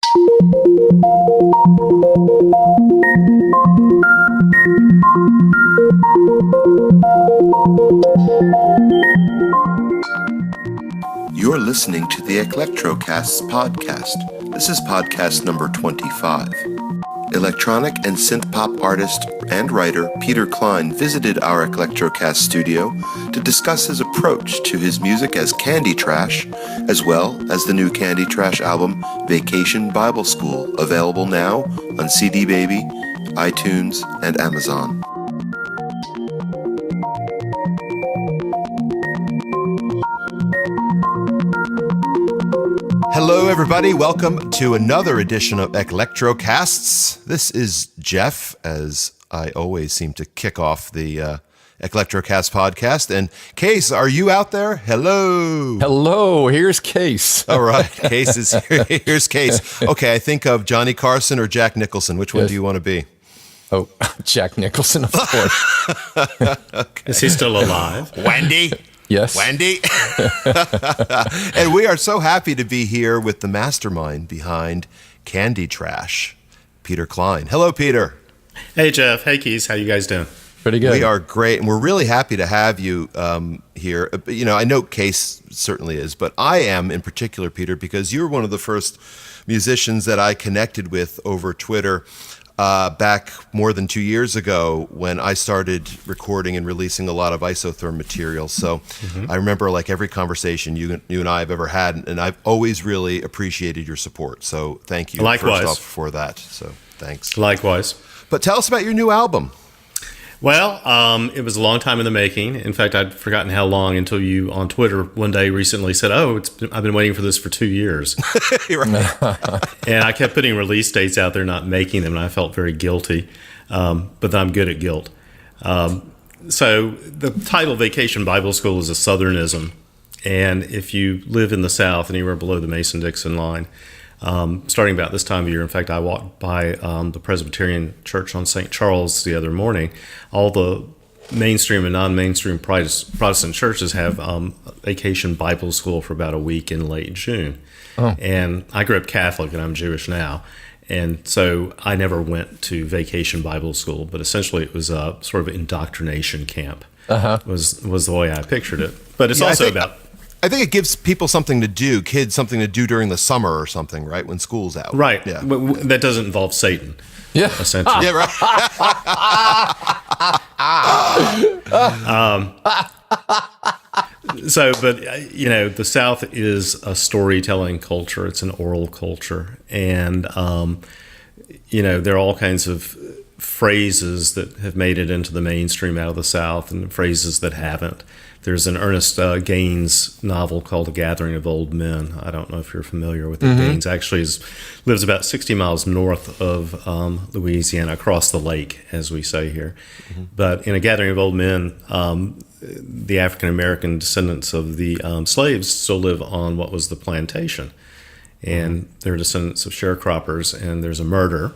You're listening to the Electrocasts podcast. This is podcast number 25. Electronic and synth-pop artist and writer Peter Cline visited our Electrocast studio to discuss his approach to his music as Candy Trash, as well as the new Candy Trash album, Vacation Bible School, available now on CD Baby, iTunes, and Amazon. Hello, everybody. Welcome to another edition of Electrocasts. This is Jeff, as I always seem to kick off the Electrocast podcast. And Case, are you out there? Hello. Hello. Here's Case. All right. Case is here. Here's Case. Okay, I think of Johnny Carson or Jack Nicholson. Which one do you want to be? Oh, Jack Nicholson, of course. Okay. Is he still alive? Wendy. Yes. Wendy. And we are so happy to be here with the mastermind behind Candy Trash, Peter Cline. Hello, Peter. Hey, Jeff. Hey, Keys. How you guys doing? Pretty good. We are great, and we're really happy to have you here. You know, I know Case certainly is, but I am in particular, Peter, because you're one of the first musicians that I connected with over Twitter back more than 2 years ago when I started recording and releasing a lot of isotherm material. So I remember like every conversation you and I have ever had, and I've always really appreciated your support. So thank you Likewise. First off for that. So thanks. Likewise. But tell us about your new album. Well, it was a long time in the making. In fact, I'd forgotten how long until you on Twitter one day recently said, I've been waiting for this for 2 years. Right. And I kept putting release dates out there, not making them, and I felt very guilty. But I'm good at guilt. So the title Vacation Bible School is a Southernism. And if you live in the South, anywhere below the Mason-Dixon line, starting about this time of year, in fact, I walked by the Presbyterian Church on St. Charles the other morning. All the mainstream and non-mainstream Protestant churches have Vacation Bible School for about a week in late June. Oh. And I grew up Catholic, and I'm Jewish now. And so I never went to Vacation Bible School, but essentially it was a sort of indoctrination camp was the way I pictured it. But it's also about... I think it gives people something to do, kids something to do during the summer or something, right? When school's out. Right. Yeah. That doesn't involve Satan. Yeah. Essentially. Yeah, right. But, you know, the South is a storytelling culture. It's an oral culture. And, you know, there are all kinds of phrases that have made it into the mainstream out of the South and phrases that haven't. There's an Ernest Gaines novel called A Gathering of Old Men. I don't know if you're familiar with it. Gaines actually lives about 60 miles north of Louisiana, across the lake, as we say here. But in A Gathering of Old Men, the African-American descendants of the slaves still live on what was the plantation. And they're descendants of sharecroppers, and there's a murder.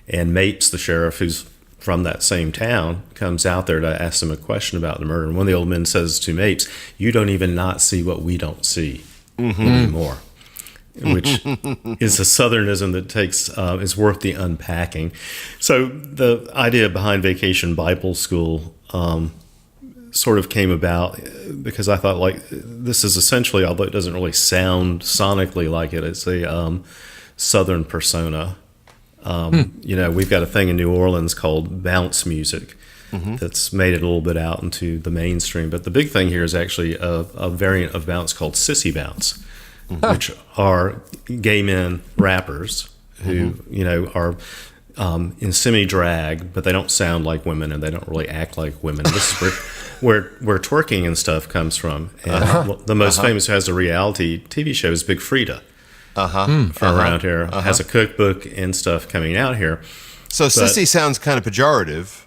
And Mapes, the sheriff, who's from that same town, comes out there to ask them a question about the murder. And one of the old men says to Mapes, "You don't even not see what we don't see anymore," which is a Southernism that takes is worth the unpacking. So the idea behind Vacation Bible School sort of came about because I thought, like, this is essentially, although it doesn't really sound sonically like it, it's a Southern persona. You know, we've got a thing in New Orleans called bounce music that's made it a little bit out into the mainstream. But the big thing here is actually a variant of bounce called sissy bounce, which are gay men rappers who, you know, are in semi-drag, but they don't sound like women and they don't really act like women. This is where twerking and stuff comes from. And the most famous who has a reality TV show is Big Frida. From around here, has a cookbook and stuff coming out here. So sissy sounds kind of pejorative.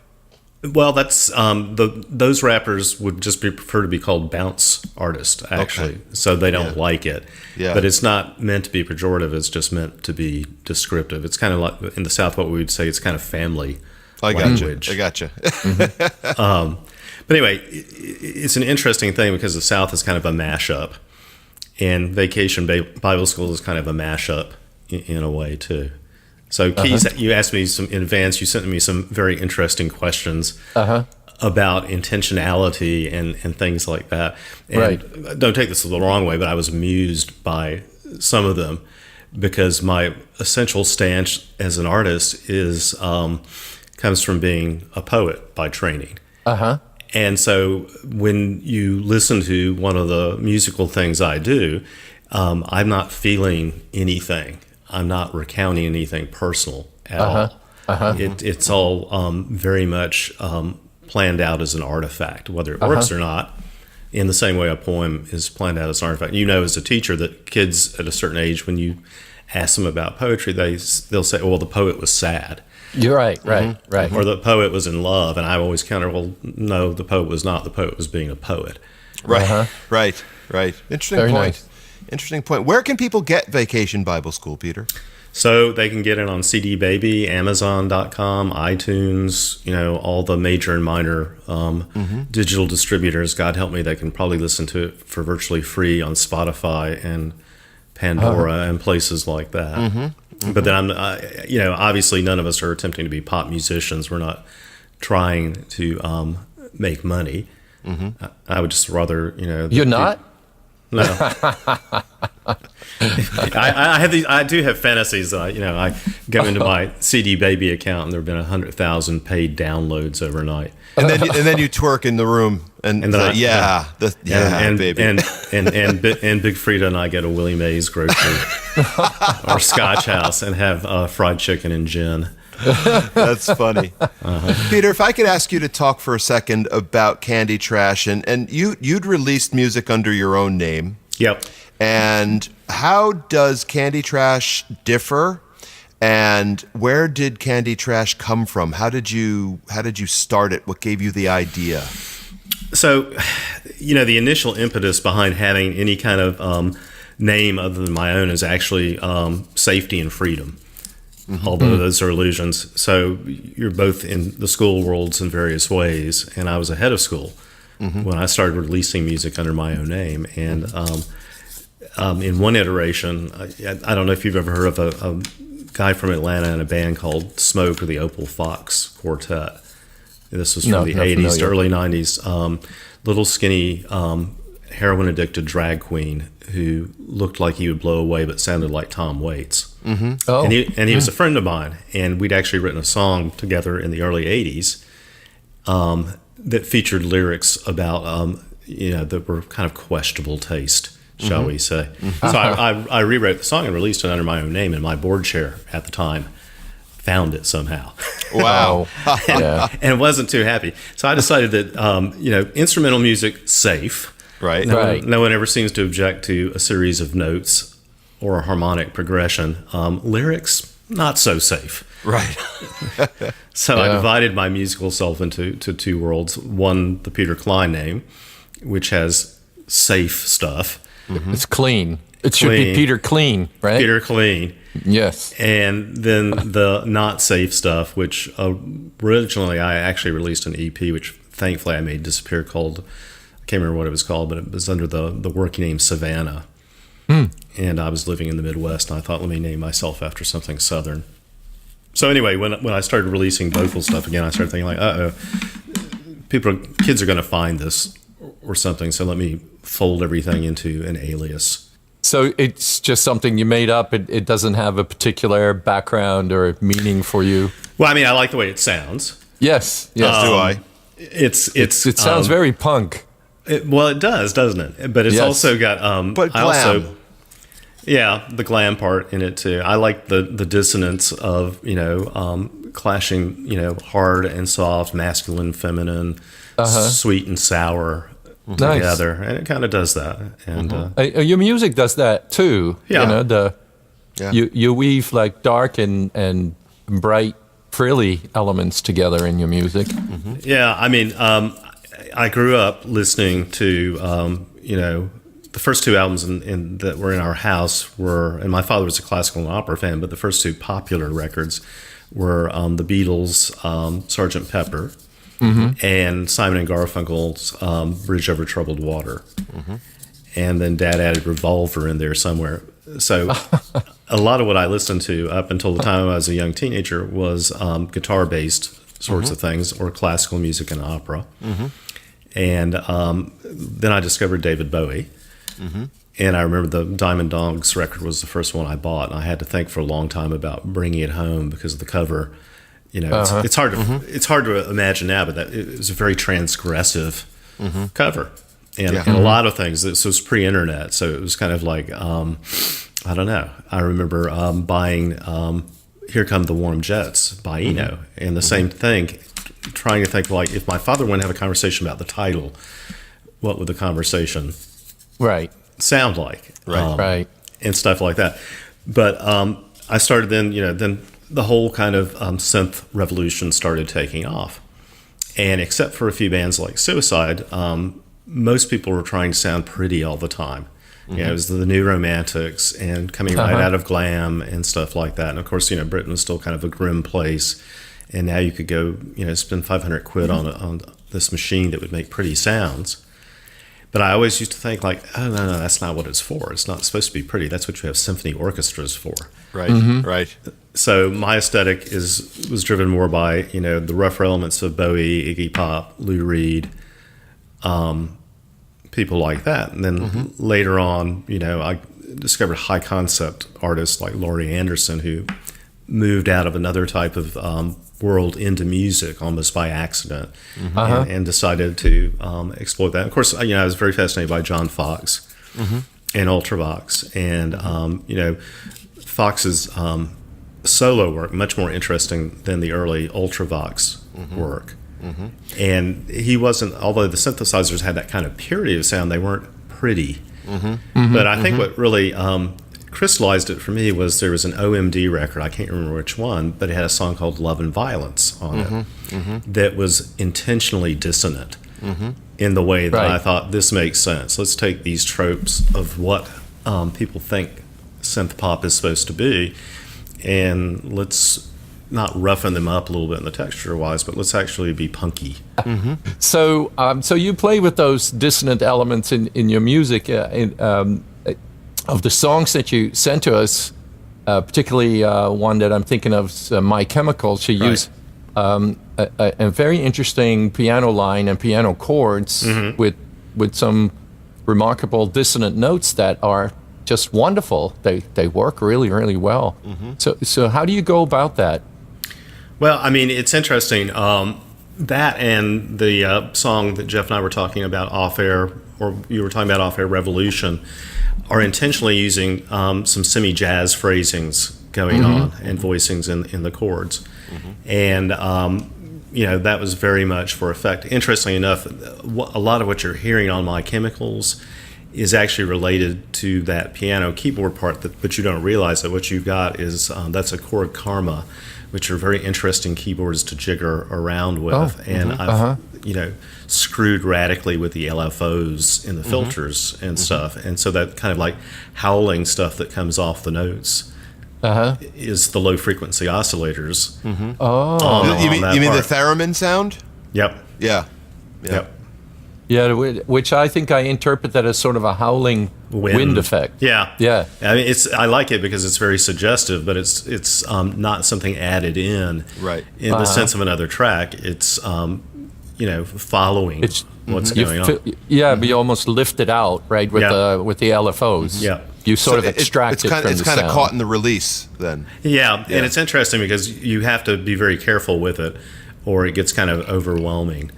Well, that's those rappers would just prefer to be called bounce artists, actually. Okay. So they don't like it. Yeah. But it's not meant to be pejorative. It's just meant to be descriptive. It's kind of like in the South, what we would say, it's kind of family language. I gotcha. But anyway, it's an interesting thing because the South is kind of a mashup. And Vacation Bible School is kind of a mashup in a way too. So Keys, you asked me some in advance. You sent me some very interesting questions about intentionality and things like that. And don't take this the wrong way, but I was amused by some of them because my essential stance as an artist is comes from being a poet by training. And so when you listen to one of the musical things I do, I'm not feeling anything. I'm not recounting anything personal at all. It's all very much planned out as an artifact, whether it works or not, in the same way a poem is planned out as an artifact. You know, as a teacher, that kids at a certain age, when you ask them about poetry, they'll say, well, the poet was sad. You're right. Or the poet was in love. And I always counter, well, no, the poet was not. The poet was being a poet. Right. Interesting Very point. nice. Interesting point. Where can people get Vacation Bible School, Peter? So they can get it on CD Baby, Amazon.com, iTunes, all the major and minor digital distributors. God help me, they can probably listen to it for virtually free on Spotify and Pandora and places like that. But then obviously none of us are attempting to be pop musicians. We're not trying to make money. I would just rather, You're not? No. I do have fantasies that I go into my CD Baby account and there have been 100,000 paid downloads overnight. And then you twerk in the room and say, baby. And Big Frida and I get a Willie Mays grocery or Scotch House and have fried chicken and gin. That's funny. Peter, if I could ask you to talk for a second about Candy Trash, and you'd released music under your own name. Yep. And how does Candy Trash differ? And where did Candy Trash come from? How did you start it? What gave you the idea? So, the initial impetus behind having any kind of name other than my own is actually safety and freedom. Although those are illusions. So you're both in the school worlds in various ways, and I was ahead of school when I started releasing music under my own name. And in one iteration, I don't know if you've ever heard of a guy from Atlanta in a band called Smoke or the Opal Fox Quartet. This was from the 80s to early 90s. Little skinny heroin-addicted drag queen who looked like he would blow away but sounded like Tom Waits. Oh. And he was a friend of mine, and we'd actually written a song together in the early 80s that featured lyrics about, that were kind of questionable taste, shall we say. So I rewrote the song and released it under my own name, and my board chair at the time found it somehow. Wow. And it wasn't too happy. So I decided that, instrumental music, safe. Right. No one ever seems to object to a series of notes or a harmonic progression. Lyrics, not so safe. Right. So I divided my musical self into two worlds. One, the Peter Cline name, which has safe stuff. It's clean. It should be Peter Clean, right? Peter Clean. Yes. And then the not safe stuff, which originally I actually released an EP, which thankfully I made disappear, called, I can't remember what it was called, but it was under the working name Savannah. And I was living in the Midwest, and I thought, let me name myself after something Southern. So anyway, when I started releasing vocal stuff again, I started thinking kids are going to find this or something, so let me fold everything into an alias. So it's just something you made up. It doesn't have a particular background or meaning for you. Well, I mean, I like the way it sounds. Yes. Do I? It sounds very punk. It does, doesn't it? But it's also got but glam. The glam part in it too. I like the dissonance of clashing hard and soft, masculine, feminine, sweet and sour together, and it kind of does that. And your music does that too. Yeah. You weave like dark and bright, frilly elements together in your music. Yeah, I mean, I grew up listening to the first two albums that were in our house were, and my father was a classical and opera fan, but the first two popular records were the Beatles' Sgt. Pepper and Simon and Garfunkel's Bridge Over Troubled Water. And then Dad added Revolver in there somewhere. So a lot of what I listened to up until the time I was a young teenager was guitar-based sorts of things, or classical music and opera. And then I discovered David Bowie. And I remember the Diamond Dogs record was the first one I bought, and I had to think for a long time about bringing it home because of the cover. You know, it's hard to it's hard to imagine now, but that it was a very transgressive cover, and a lot of things. This was pre-internet, so it was kind of like I don't know. I remember buying "Here Come the Warm Jets" by Eno, and the same thing. Trying to think, like, if my father wanted to have a conversation about the title, what would the conversation sound like? Right. And stuff like that. But I started then the whole kind of synth revolution started taking off. And except for a few bands like Suicide, most people were trying to sound pretty all the time. You know, it was the New Romantics and coming right out of glam and stuff like that. And of course, Britain was still kind of a grim place. And now you could go, spend 500 quid on this machine that would make pretty sounds. But I always used to think, like, oh, no, that's not what it's for. It's not supposed to be pretty. That's what you have symphony orchestras for. Right, right. So my aesthetic was driven more by, the rougher elements of Bowie, Iggy Pop, Lou Reed, people like that. And then later on, I discovered high concept artists like Laurie Anderson, who moved out of another type of world into music almost by accident, and decided to exploit that. Of course, I was very fascinated by John Foxx and Ultravox, and Fox's solo work much more interesting than the early Ultravox work. And he wasn't, although the synthesizers had that kind of purity of sound, they weren't pretty. But I think what really crystallized it for me was there was an OMD record, I can't remember which one, but it had a song called Love and Violence on it that was intentionally dissonant in the way that I thought, this makes sense. Let's take these tropes of what people think synth pop is supposed to be, and let's not roughen them up a little bit in the texture wise, but let's actually be punky. So you play with those dissonant elements in your music. Of the songs that you sent to us, particularly one that I'm thinking of is My Chemicals, you use a very interesting piano line and piano chords with some remarkable dissonant notes that are just wonderful. They work really, really well. So how do you go about that? Well, I mean, it's interesting. That and the song that Jeff and I were talking about off air, or you were talking about off air, Revolution, are intentionally using some semi-jazz phrasings going on and voicings in the chords. And, that was very much for effect. Interestingly enough, a lot of what you're hearing on My Chemicals is actually related to that piano keyboard part, but you don't realize that what you got is that's a chord karma, which are very interesting keyboards to jigger around with. And I've screwed radically with the LFOs in the filters and stuff. And so that kind of like howling stuff that comes off the notes is the low frequency oscillators. You mean the theremin sound? Yep. Yeah. Yeah, which I think I interpret that as sort of a howling wind effect. Yeah. I mean, I like it because it's very suggestive, but it's not something added in the sense of another track. It's following what's going on. But you almost lift it out, right, with the LFOs. Yeah. You sort of extract it from the sound. It's kind of caught in the release then. Yeah, and it's interesting because you have to be very careful with it, or it gets kind of overwhelming.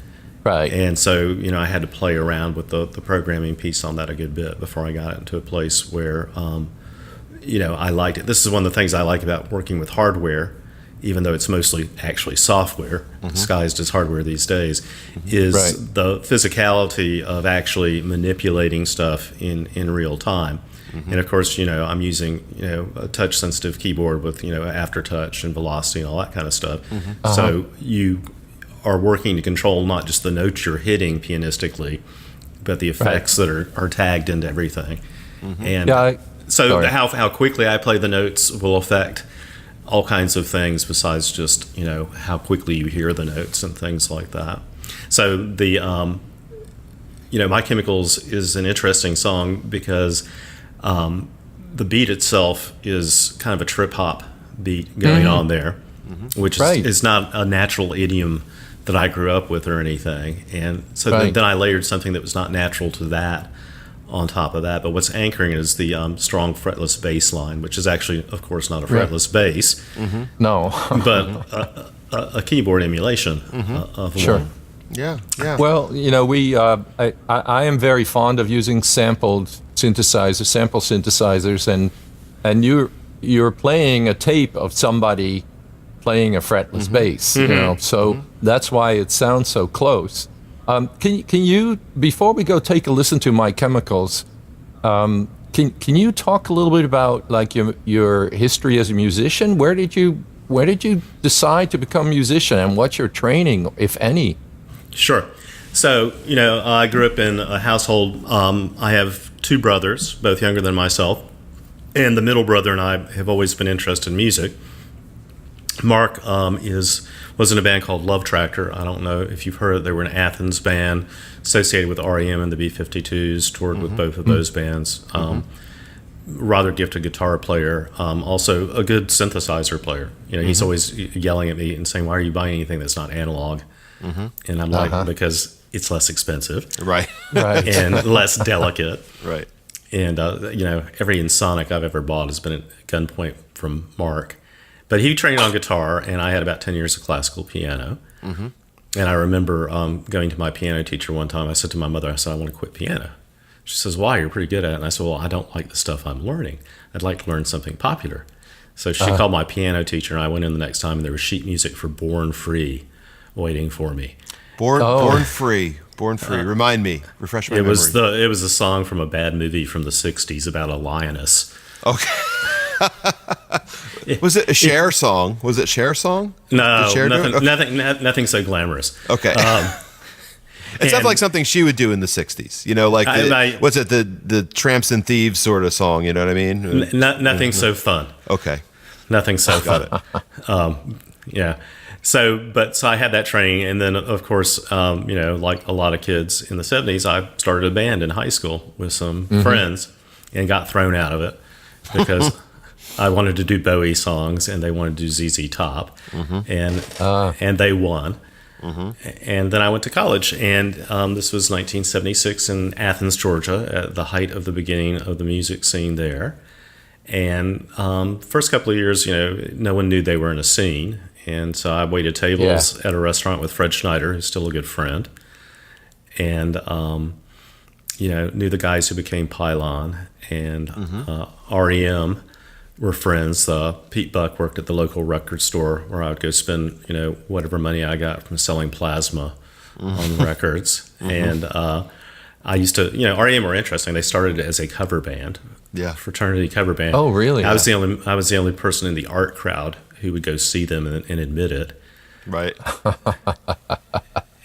Right. And so, I had to play around with the programming piece on that a good bit before I got into a place where, I liked it. This is one of the things I like about working with hardware, even though it's mostly actually software, disguised as hardware these days, is the physicality of actually manipulating stuff in real time. And of course, I'm using, a touch-sensitive keyboard with, aftertouch and velocity and all that kind of stuff. So you are working to control not just the notes you're hitting pianistically, but the effects that are tagged into everything. And how quickly I play the notes will affect all kinds of things besides just, how quickly you hear the notes and things like that. So the, My Chemicals is an interesting song because the beat itself is kind of a trip hop beat going on there, which is not a natural idiom that I grew up with or anything. And so then I layered something that was not natural to that on top of that. But what's anchoring is the strong fretless bass line, which is actually, of course, not a fretless bass. No. But a keyboard emulation of one. Yeah. Well, I am very fond of using sample synthesizers, and you're playing a tape of somebody playing a fretless bass, so that's why it sounds so close. Can you, before we go take a listen to My Chemicals, can you talk a little bit about like your history as a musician? Where did you decide to become a musician, and what's your training, if any? Sure. So, I grew up in a household. I have two brothers, both younger than myself, and the middle brother and I have always been interested in music. Mark was in a band called Love Tractor. I don't know if you've heard it. They were an Athens band associated with REM and the B-52s, toured with both of those bands. Rather gifted guitar player, also a good synthesizer player. He's always yelling at me and saying, "Why are you buying anything that's not analog?" And I'm like, because it's less expensive, Right. and less delicate, Right. And every Insonic I've ever bought has been at gunpoint from Mark. But he trained on guitar, and I had about 10 years of classical piano. And I remember going to my piano teacher one time. I said to my mother, I said, "I want to quit piano." She says, "Why? You're pretty good at it." And I said, "Well, I don't like the stuff I'm learning. I'd like to learn something popular." So she called my piano teacher, and I went in the next time, and there was sheet music for Born Free waiting for me. Born Free. Remind me. Refresh my memory. It was a song from a bad movie from the 60s about a lioness. Okay. Was it a Cher song? Was it Cher song? No, Did Cher do it? Okay. nothing so glamorous. Okay. It sounds like something she would do in the 60s. What's it, the Tramps and Thieves sort of song, you know what I mean? Nothing so fun. Okay. Nothing so fun. Got it. Yeah. So I had that training, and then of course, like a lot of kids in the 70s, I started a band in high school with some friends, and got thrown out of it because I wanted to do Bowie songs, and they wanted to do ZZ Top, and they won. And then I went to college, and this was 1976 in Athens, Georgia, at the height of the beginning of the music scene there. And first couple of years, no one knew they were in a scene. And so I waited tables at a restaurant with Fred Schneider, who's still a good friend, and knew the guys who became Pylon, and REM were friends. Pete Buck worked at the local record store where I would go spend whatever money I got from selling plasma on records, and I used to REM were interesting. They started as a cover band, fraternity cover band. Oh, really? I was the only person in the art crowd who would go see them and admit it. Right.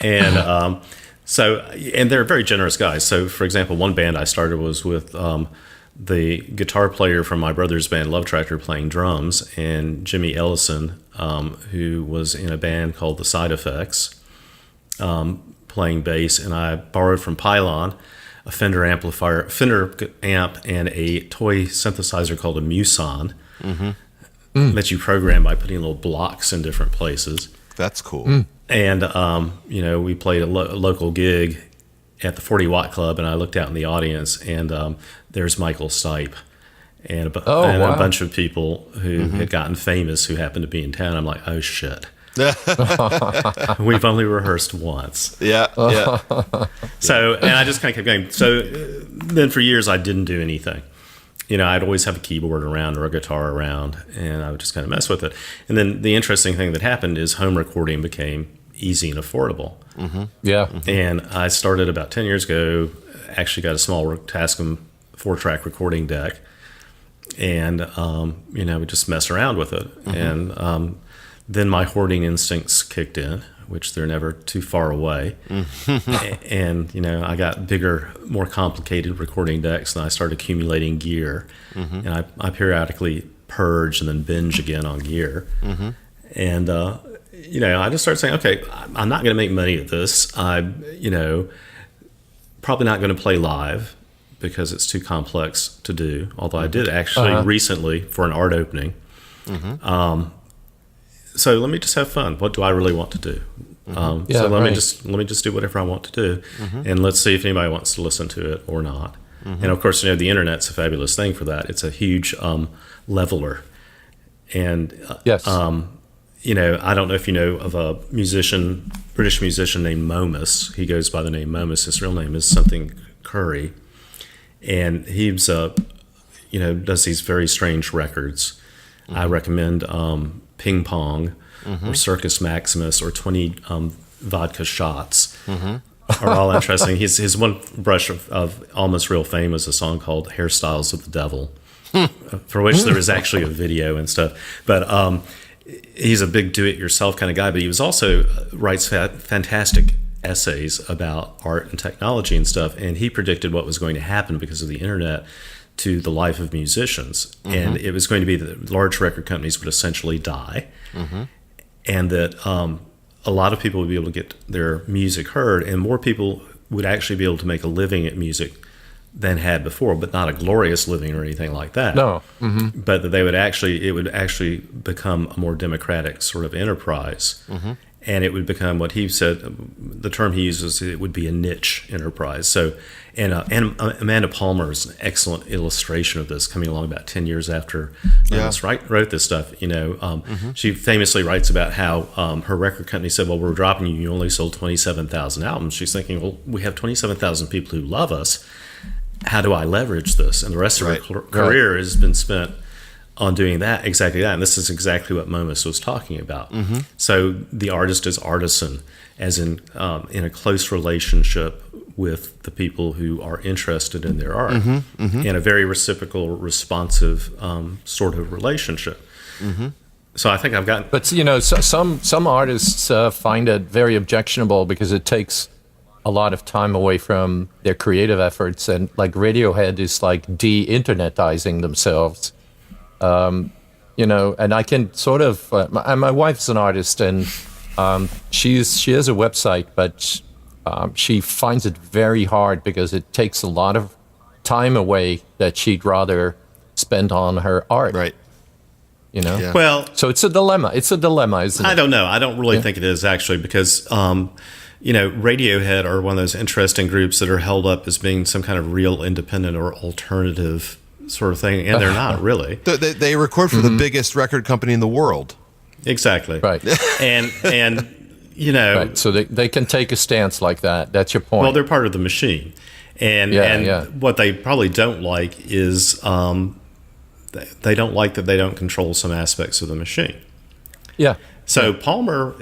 And and they're very generous guys. So, for example, one band I started was with the guitar player from my brother's band, Love Tractor, playing drums, and Jimmy Ellison, who was in a band called The Side Effects, playing bass. And I borrowed from Pylon a Fender amp, and a toy synthesizer called a Muson. That you program by putting little blocks in different places. That's cool. And, we played a local gig at the 40 Watt Club, and I looked out in the audience, and there's Michael Stipe and a bunch of people who had gotten famous who happened to be in town. I'm like, oh, shit. We've only rehearsed once. Yeah. So, and I just kind of kept going. So then for years, I didn't do anything. I'd always have a keyboard around or a guitar around, and I would just kind of mess with it. And then the interesting thing that happened is home recording became easy and affordable. And I started about 10 years ago, actually got a small Tascam 4-track recording deck, and, we just mess around with it. And then my hoarding instincts kicked in, which they're never too far away. And, I got bigger, more complicated recording decks, and I started accumulating gear. And I periodically purge and then binge again on gear. And, I just started saying, okay, I'm not going to make money at this. I'm, probably not going to play live, because it's too complex to do. Although I did actually recently for an art opening. So let me just have fun. What do I really want to do? So let me just do whatever I want to do, and let's see if anybody wants to listen to it or not. And of course, the internet's a fabulous thing for that. It's a huge leveler. And Yes. I don't know if you know of a British musician named Momus. He goes by the name Momus. His real name is something Curry, and he's does these very strange records. I recommend Ping Pong or Circus Maximus or 20 vodka shots. Are all interesting. His one brush of almost real fame is a song called Hairstyles of the Devil, for which there is actually a video and stuff. But he's a big do-it-yourself kind of guy, but he was also writes fantastic essays about art and technology and stuff, and he predicted what was going to happen because of the internet to the life of musicians. And it was going to be that large record companies would essentially die, and that a lot of people would be able to get their music heard, and more people would actually be able to make a living at music than had before, but not a glorious living or anything like that. No. But that it would actually become a more democratic sort of enterprise. And it would become what he said, the term he uses, it would be a niche enterprise. So, and Amanda Palmer is an excellent illustration of this, coming along about 10 years after Linus wrote this stuff. She famously writes about how her record company said, well, we're dropping you. You only sold 27,000 albums. She's thinking, well, we have 27,000 people who love us. How do I leverage this? And the rest of her career has been spent on doing exactly that. And this is exactly what Momus was talking about. So the artist is artisan, as in a close relationship with the people who are interested in their art, in a very reciprocal, responsive sort of relationship. So I think I've gotten... But, some artists find it very objectionable because it takes a lot of time away from their creative efforts, and like Radiohead is like de-internetizing themselves. And I can sort of, my wife's an artist, and she has a website, but she finds it very hard because it takes a lot of time away that she'd rather spend on her art. Right. Yeah. Well, so it's a dilemma, isn't it? I don't know. I don't really think it is, actually, because Radiohead are one of those interesting groups that are held up as being some kind of real independent or alternative sort of thing, and they're not really. They record for the biggest record company in the world. Exactly. Right. And right. So they can take a stance like that. That's your point. Well, they're part of the machine. And what they probably don't like is they don't like that they don't control some aspects of the machine. Yeah. So Palmer,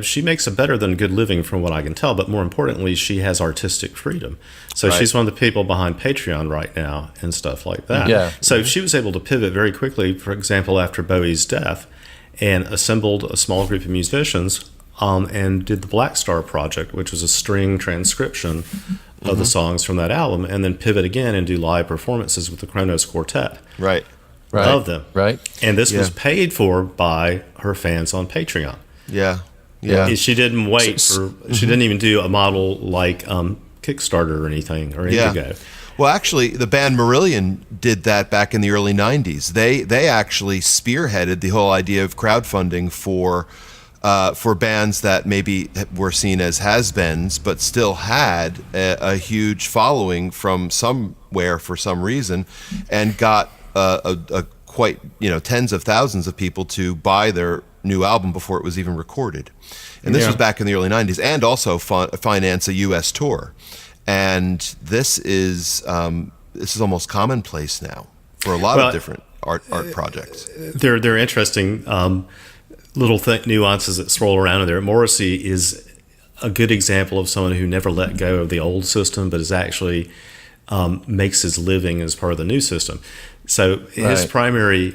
she makes a better than good living from what I can tell, but more importantly, she has artistic freedom. So she's one of the people behind Patreon right now and stuff like that. Yeah. So she was able to pivot very quickly, for example, after Bowie's death, and assembled a small group of musicians and did the Black Star Project, which was a string transcription of the songs from that album, and then pivot again and do live performances with the Kronos Quartet. Right. Of them. Right. And this was paid for by her fans on Patreon. Yeah. Yeah. She didn't wait she didn't even do a model like Kickstarter or anything, or Indigo. Well, actually, the band Marillion did that back in the early 90s. They actually spearheaded the whole idea of crowdfunding for bands that maybe were seen as has-beens, but still had a huge following from somewhere for some reason, and got a quite tens of thousands of people to buy their new album before it was even recorded. And this was back in the early 90s, and also finance a U.S. tour. And this is almost commonplace now for a lot of different art projects. They're interesting little nuances that swirl around in there. Morrissey is a good example of someone who never let go of the old system, but is actually makes his living as part of the new system. So his primary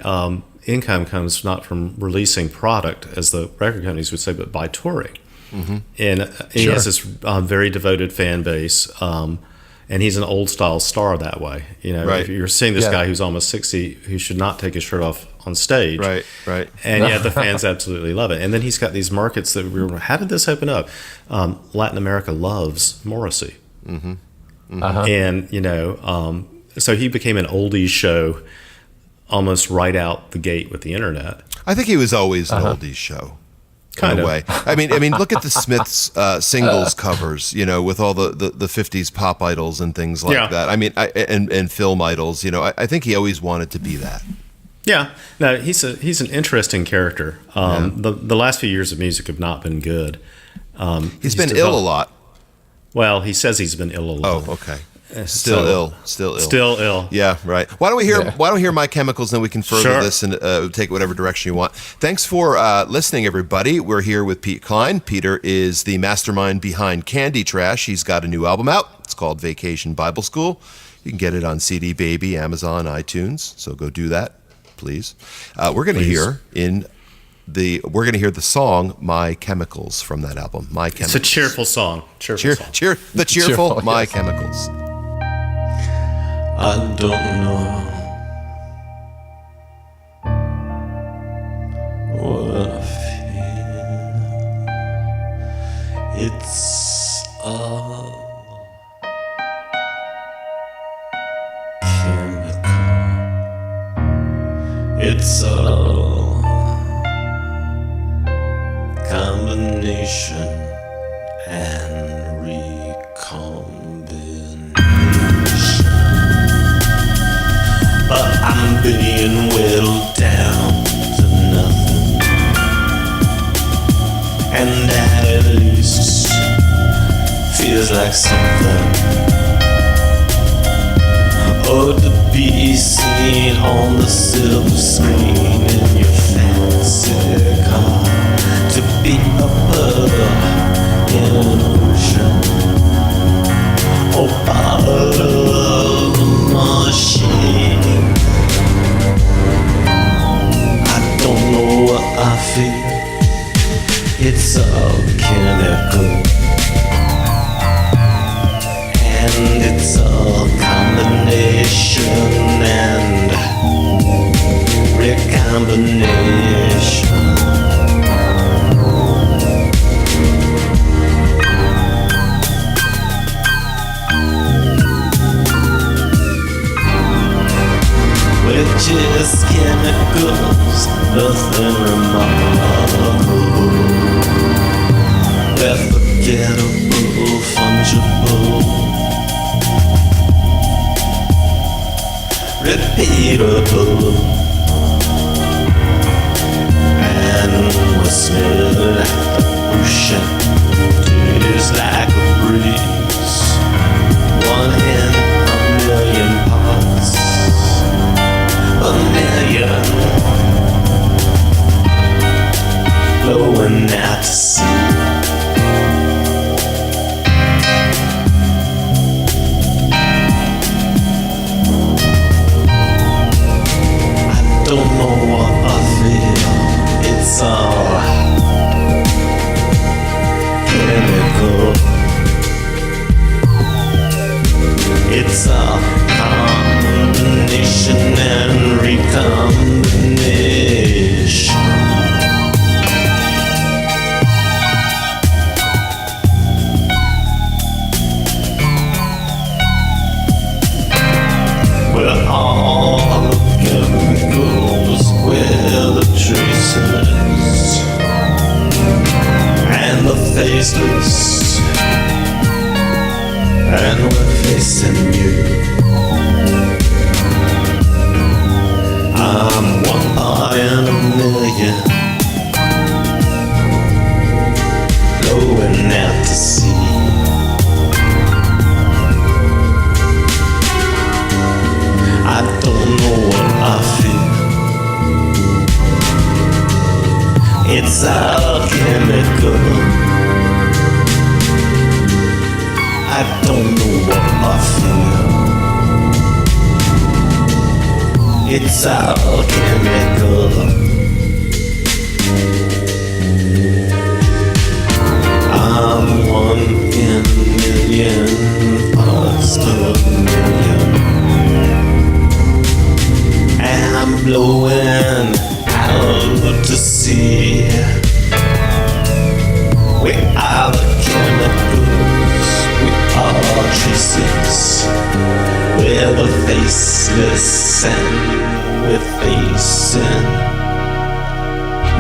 income comes not from releasing product, as the record companies would say, but by touring. And he has this very devoted fan base, and he's an old style star that way. If you're seeing this guy who's almost 60, who should not take his shirt off on stage, right, and yet the fans absolutely love it. And then he's got these markets that how did this open up? Latin America loves Morrissey. And, so he became an oldies show almost right out the gate with the internet. I think he was always an oldies show. Kind of. Way. I mean, look at the Smiths singles covers, with all the 50s pop idols and things like that. I mean, and film idols, I think he always wanted to be that. Yeah. No, he's an interesting character. The last few years of music have not been good. He's been ill a lot. Well, he says he's been ill a lot. Oh, okay. Still ill. Still ill. Yeah, right. Why don't we hear My Chemicals, and then we can further this and take it whatever direction you want. Thanks for listening, everybody. We're here with Pete Cline. Peter is the mastermind behind Candy Trash. He's got a new album out. It's called Vacation Bible School. You can get it on CD Baby, Amazon, iTunes. So go do that, please. We're going to hear the song "My Chemicals" from that album. My Chemicals. It's a cheerful song. Cheerful My Chemicals. I don't know what I feel. It's all chemical. It's all combination and recombination. But I'm being whittled down to nothing, and that at least feels like something. Oh, to be seen on the silver screen in your fancy car, to be a puddle in an ocean, oh, part of the machine. I don't know what I feel. It's all chemical, and it's all combination and recombination. Which is chemicals, nothing remarkable. They're forgettable, fungible, repeatable, and we smell like the ocean, tastes like a breeze, one in a million parts. A million blowing out to sea. I don't know what I feel. It's all chemical. It's all combination and recombination. Well, all the chemicals wear the traces, and the faceless, and we're facing you. I'm one part in a million, blowing out to sea. I don't know what I feel. It's all chemical. I don't know what I feel. It's all chemical. I'm one in a million parts per million, and I'm blowing out to sea. We are the chemicals, we are traces. listen with faith in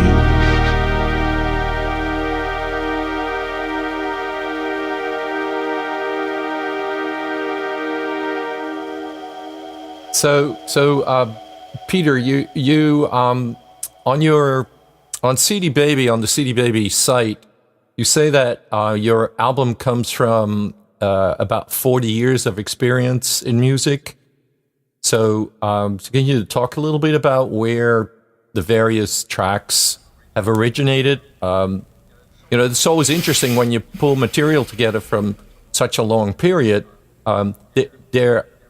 you. So, Peter, you on CD Baby, on the CD Baby site, you say that your album comes from about 40 years of experience in music. So, can you talk a little bit about where the various tracks have originated? It's always interesting when you pull material together from such a long period.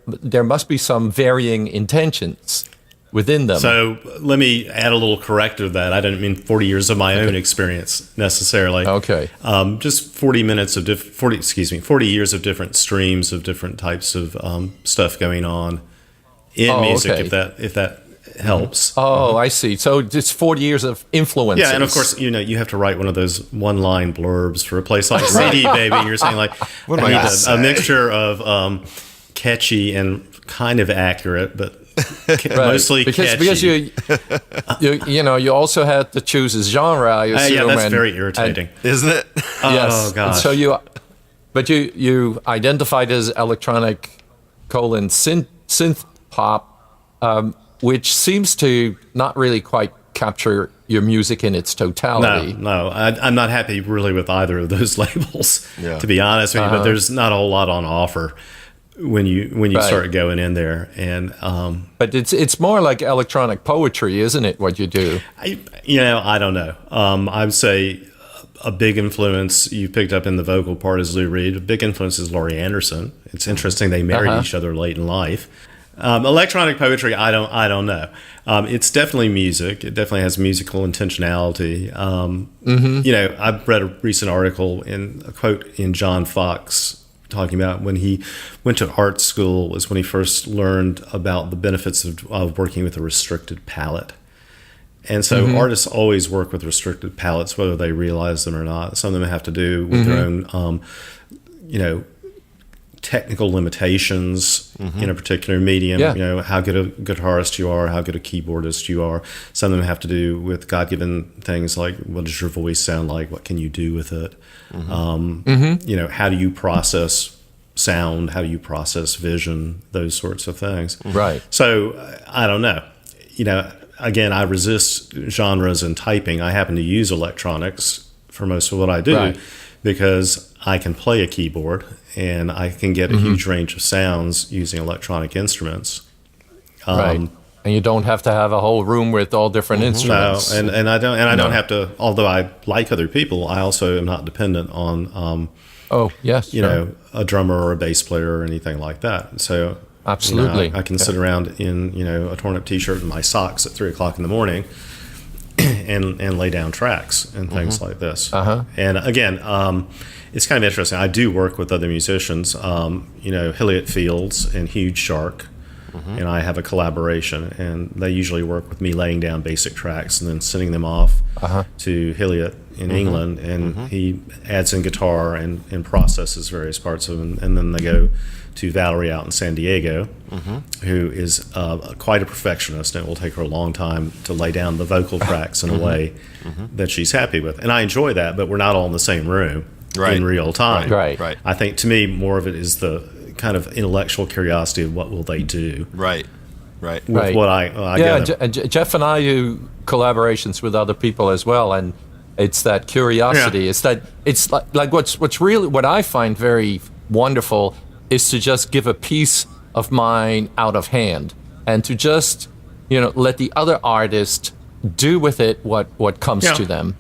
There must be some varying intentions within them. So let me add a little corrective to that. I didn't mean 40 years of my own experience necessarily. Okay. Just 40 years of different streams of different types of stuff going on in music, okay. if that helps. Oh, I see. So it's 40 years of influences. Yeah, and of course, you have to write one of those one-line blurbs for a place like CD Baby. You're saying like, What am I gonna a say? mixture of catchy and kind of accurate, but mostly catchy. Because you also had to choose a genre, I assume. Yeah, that's very irritating. Isn't it? Yes. Oh, gosh. So you identified as electronic synth pop, which seems to not really quite capture your music in its totality. No, I'm not happy really with either of those labels, Yeah. to be honest with you. But there's not a whole lot on offer when you Right. start going in there, and But it's more like electronic poetry, isn't it? What you do? I don't know. I would say a big influence you picked up in the vocal part is Lou Reed. A big influence is Laurie Anderson. It's interesting they married each other late in life. Electronic poetry, I don't know. It's definitely music. It definitely has musical intentionality. I've read a recent article a quote in John Fox talking about when he went to art school was when he first learned about the benefits of working with a restricted palette. And so artists always work with restricted palettes, whether they realize them or not. Some of them have to do with their own, technical limitations in a particular medium. Yeah. How good a guitarist you are, how good a keyboardist you are. Some of them have to do with God-given things like, what does your voice sound like? What can you do with it? How do you process sound? How do you process vision? Those sorts of things. Right. So I don't know. Again, I resist genres in typing. I happen to use electronics for most of what I do. Right. Because I can play a keyboard and I can get a huge range of sounds using electronic instruments. Right. And you don't have to have a whole room with all different instruments. No, and I don't have to. Although I like other people, I also am not dependent on a drummer or a bass player or anything like that. So absolutely, I can sit around in a torn up T-shirt and my socks at 3:00 in the morning. And lay down tracks and things like this. And again, it's kind of interesting. I do work with other musicians. Hilliot Fields and Huge Shark, and I have a collaboration. And they usually work with me laying down basic tracks and then sending them off to Hilliot in England, and he adds in guitar and processes various parts of them, and then they go to Valerie out in San Diego, who is quite a perfectionist, and it will take her a long time to lay down the vocal tracks in a way that she's happy with. And I enjoy that, but we're not all in the same room in real time. Right. I think, to me, more of it is the kind of intellectual curiosity of what will they do. Right. With what I get. Jeff and I do collaborations with other people as well, and it's that curiosity. Yeah. It's like what's really what I find very wonderful is to just give a piece of mine out of hand and to just let the other artist do with it what comes to them.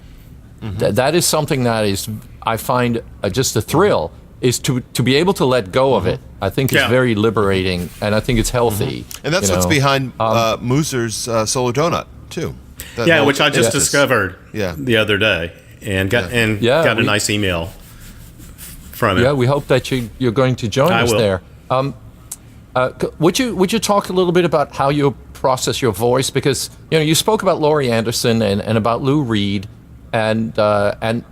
That is something that is I find just a thrill is to be able to let go of it. I think it's very liberating, and I think it's healthy. And that's what's behind Moozer's Solo Donut too. Which I just discovered the other day and got a nice email from it. Yeah, we hope that you're going to join us there. Would you talk a little bit about how you process your voice? Because you spoke about Laurie Anderson and about Lou Reed, and I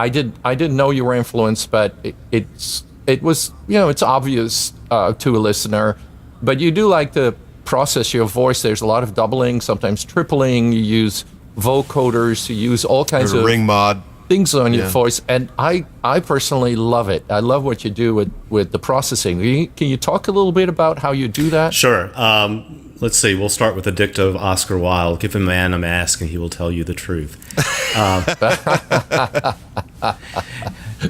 didn't know you were influenced, but it was it's obvious to a listener. but you do like to process your voice. There's a lot of doubling, sometimes tripling. You use vocoders. You use all kinds of ring mod. things on your voice, and I personally love it. I love what you do with the processing. Can you talk a little bit about how you do that? Sure. Let's see. We'll start with the dicta of Oscar Wilde. Give a man a mask and he will tell you the truth.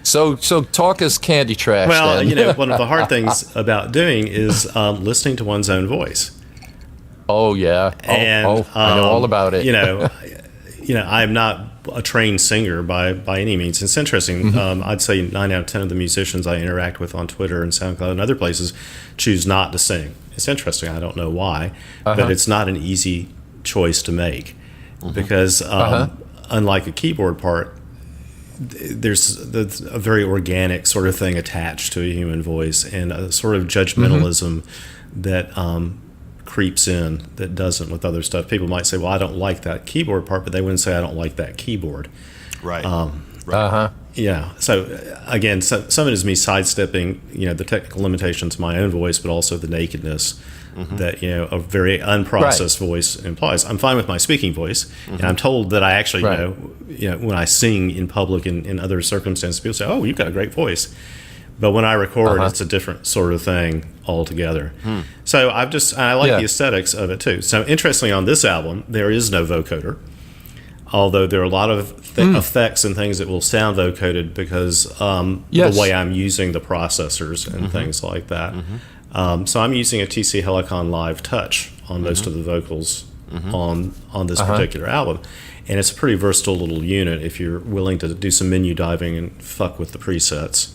So talk as Candy Trash. Well, then. one of the hard things about doing is listening to one's own voice. Oh yeah. I know all about it. I'm not a trained singer by any means. It's interesting. I'd say 9 out of 10 of the musicians I interact with on Twitter and SoundCloud and other places choose not to sing. It's interesting. I don't know why, but it's not an easy choice to make because unlike a keyboard part, there's a very organic sort of thing attached to a human voice and a sort of judgmentalism that creeps in that doesn't with other stuff. People might say, well, I don't like that keyboard part, but they wouldn't say I don't like that keyboard. Right. Yeah. So again, some of it is me sidestepping, the technical limitations of my own voice, but also the nakedness that, a very unprocessed voice implies. I'm fine with my speaking voice, and I'm told that I actually, when I sing in public and in other circumstances, people say, oh, you've got a great voice. But when I record, it's a different sort of thing altogether. So I like the aesthetics of it too. So interestingly, on this album, there is no vocoder, although there are a lot of effects and things that will sound vocoded because the way I'm using the processors and things like that. So I'm using a TC Helicon Live Touch on most of the vocals on this particular album. And it's a pretty versatile little unit if you're willing to do some menu diving and fuck with the presets.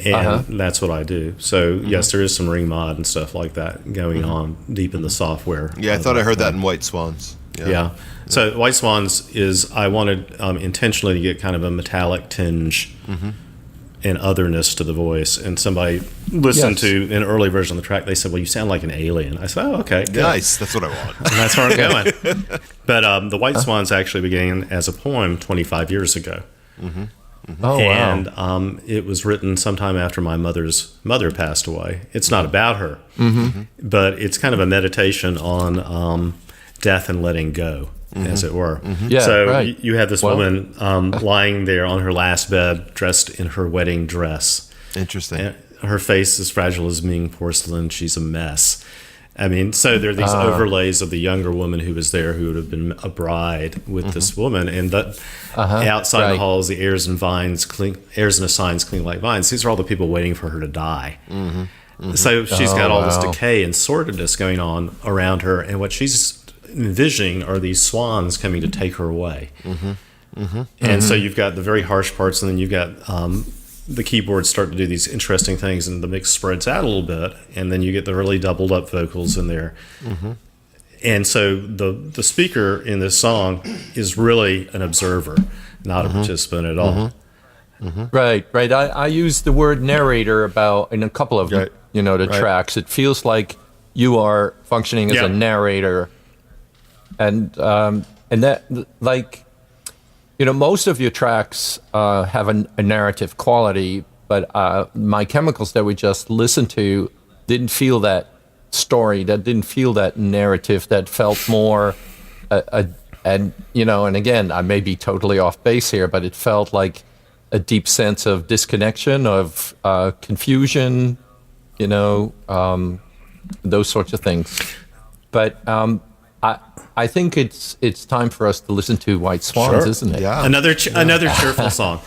And that's what I do. So yes, there is some ring mod and stuff like that going on deep in the software. Yeah, I thought I heard that in White Swans. Yeah. So White Swans is I wanted intentionally to get kind of a metallic tinge and otherness to the voice. And somebody listened to an early version of the track. They said, "Well, you sound like an alien." I said, "Oh, okay, good. Nice. That's what I want." And that's where I'm going. But the White Swans actually began as a poem 25 years ago. Oh, and wow. It was written sometime after my mother's mother passed away. It's not about her, but it's kind of a meditation on death and letting go, as it were. Yeah, so right. you have this woman lying there on her last bed, dressed in her wedding dress. Interesting. And her face is fragile as Ming porcelain. She's a mess. I mean, so there are these overlays of the younger woman who was there, who would have been a bride with this woman, and that outside the halls, the airs and assigns cling like vines. These are all the people waiting for her to die. So she's got all this decay and sordidness going on around her, and what she's envisioning are these swans coming to take her away. And so you've got the very harsh parts, and then you've got the keyboards start to do these interesting things, and the mix spreads out a little bit, and then you get the really doubled up vocals in there. And so the speaker in this song is really an observer, not a participant at all. Right. I use the word narrator in a couple of the tracks. It feels like you are functioning as a narrator, and that most of your tracks have a narrative quality, but My Chemicals that we just listened to didn't feel that story, that didn't feel that narrative, that felt more, and again, I may be totally off base here, but it felt like a deep sense of disconnection, of confusion, those sorts of things. But I think it's time for us to listen to White Swans, isn't it? Yeah. Another cheerful song.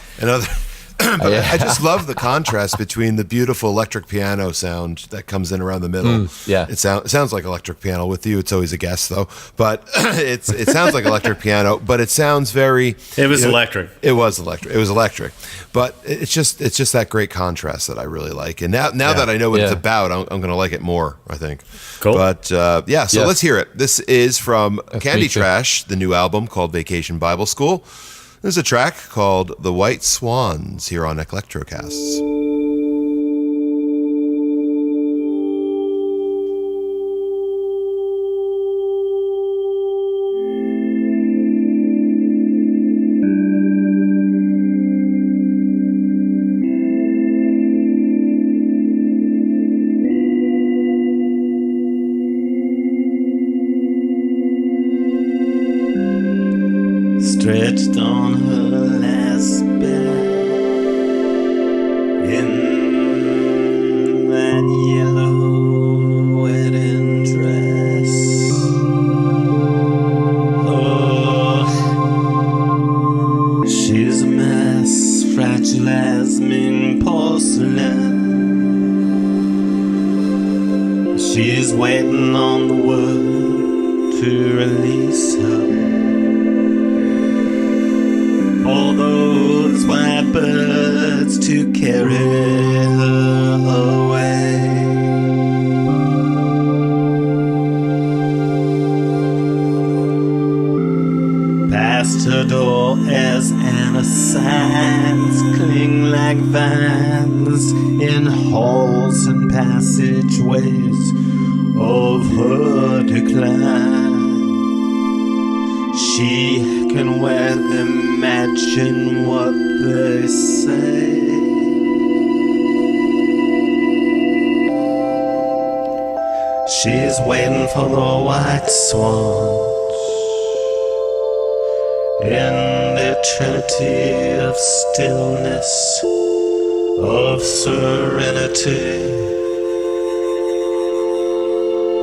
But I just love the contrast between the beautiful electric piano sound that comes in around the middle. It sounds like electric piano with you. It's always a guess though, but it sounds like electric piano, but it sounds very. It was electric. It was electric, but it's just that great contrast that I really like. And now that I know what it's about, I'm going to like it more, I think. Cool. But so let's hear it. This is from Candy Trash, the new album called Vacation Bible School. There's a track called The White Swans here on Electrocasts. on her last bed in that yellow wedding dress. Oh, she's a mess, fragile as Ming porcelain. She's waiting on the word to release her. For those white birds to carry her away. Past her door as signs cling like vines in halls and passageways of her decline. She can well imagine what they say. She's waiting for the white swans in the trinity of stillness, of serenity.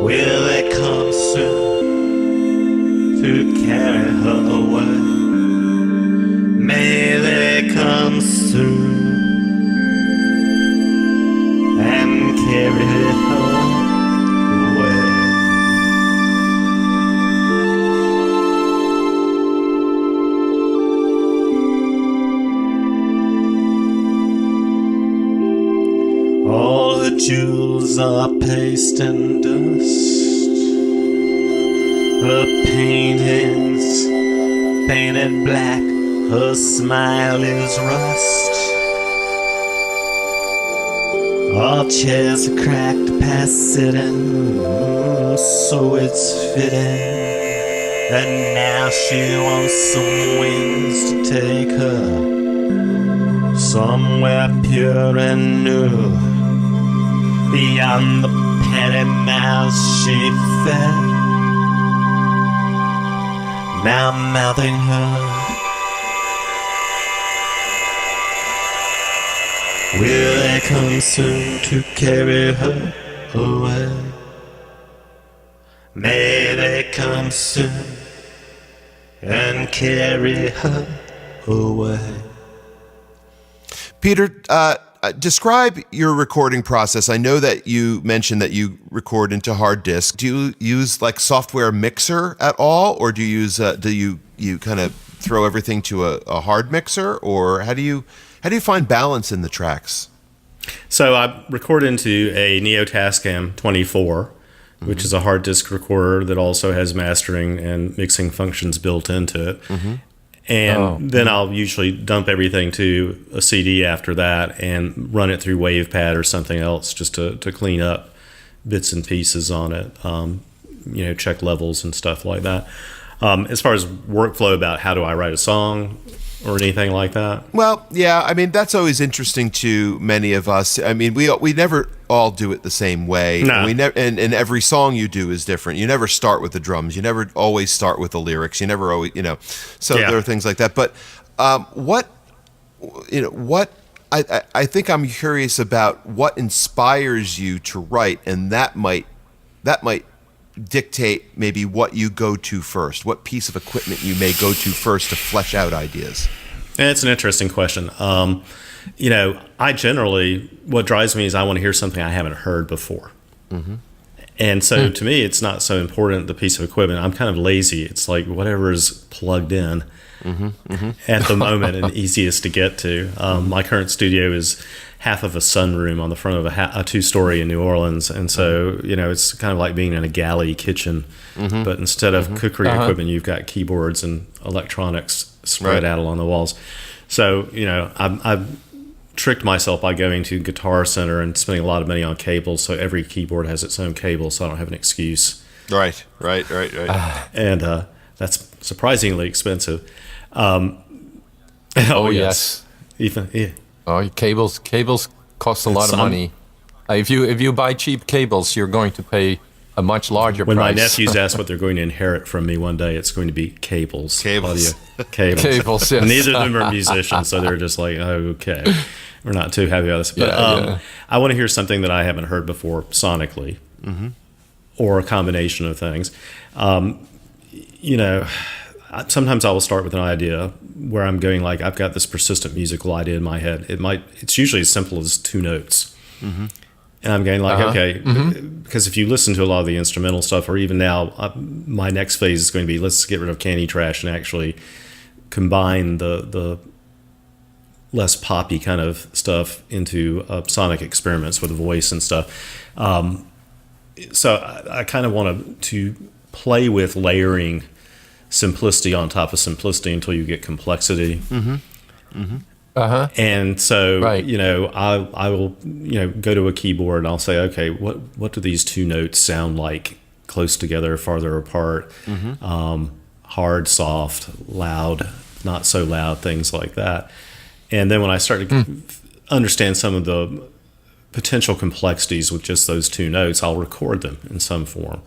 Will they come soon to carry her away? May they come soon and carry her away. All the jewels are paste and dust. Her paintings painted black, her smile is rust. All chairs are cracked past sitting, so it's fitting. And now she wants some wings to take her somewhere pure and new, beyond the petty mouths she fed. Now mouthing her, will they come soon to carry her away? May they come soon and carry her away. Peter, describe your recording process. I know that you mentioned that you record into hard disk. Do you use like software mixer at all, or do you use you kind of throw everything to a hard mixer, or how do you find balance in the tracks? So I record into a Neo Tascam 24, which is a hard disk recorder that also has mastering and mixing functions built into it. And then I'll usually dump everything to a CD after that and run it through WavePad or something else just to clean up bits and pieces on it, check levels and stuff like that. As far as workflow about how do I write a song or anything like that? Well, yeah, I mean, that's always interesting to many of us. I mean, we never all do it the same way. No. And every song you do is different. You never start with the drums. You never always start with the lyrics. You never always, so there are things like that. But I think I'm curious about what inspires you to write, and that might dictate maybe what you go to first, what piece of equipment you may go to first to flesh out ideas. And it's an interesting question. I generally, what drives me is I want to hear something I haven't heard before. And so to me, it's not so important, the piece of equipment. I'm kind of lazy. It's like whatever is plugged in at the moment and easiest to get to. My current studio is half of a sunroom on the front of a two-story in New Orleans. And so, it's kind of like being in a galley kitchen. But instead of cookery equipment, you've got keyboards and electronics spread out along the walls. So, I've tricked myself by going to Guitar Center and spending a lot of money on cables. So every keyboard has its own cable, so I don't have an excuse. Right. And that's surprisingly expensive. Yes. Ethan, yeah. Oh, cables cost a lot of money. If you buy cheap cables, you're going to pay a much larger When price. my nephews ask what they're going to inherit from me one day, it's going to be cables. Cables. Audio cables. Cables, yes. Neither of them are musicians, so they're just like, oh, okay. We're not too happy about this. But Yeah. I want to hear something that I haven't heard before sonically, or a combination of things. Sometimes I will start with an idea where I'm going like, I've got this persistent musical idea in my head. It's usually as simple as 2 notes. And I'm going like, okay, because if you listen to a lot of the instrumental stuff, or even now, my next phase is going to be, let's get rid of candy trash and actually combine the less poppy kind of stuff into sonic experiments with voice and stuff. So I kind of want to play with layering simplicity on top of simplicity until you get complexity. And so, Right. I will, go to a keyboard and I'll say, okay, what do these 2 notes sound like close together, farther apart, hard, soft, loud, not so loud, things like that. And then when I start to understand some of the potential complexities with just those 2 notes, I'll record them in some form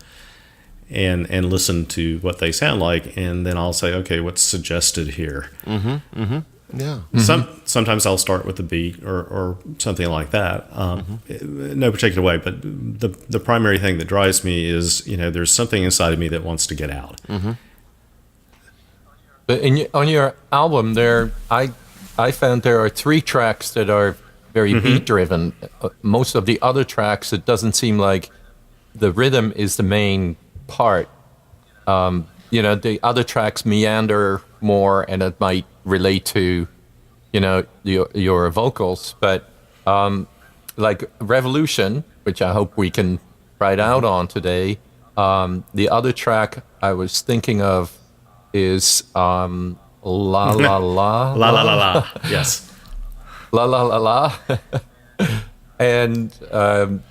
and listen to what they sound like. And then I'll say, okay, what's suggested here? Yeah. Sometimes I'll start with a beat or something like that. No particular way, but the primary thing that drives me is, there's something inside of me that wants to get out. But on your album, I found there are 3 tracks that are very beat-driven. Most of the other tracks, it doesn't seem like the rhythm is the main part. The other tracks meander more, and it might relate to, your vocals. But like Revolution, which I hope we can ride out on today, the other track I was thinking of is La La La. La la la la. Yes. La La La La. And, and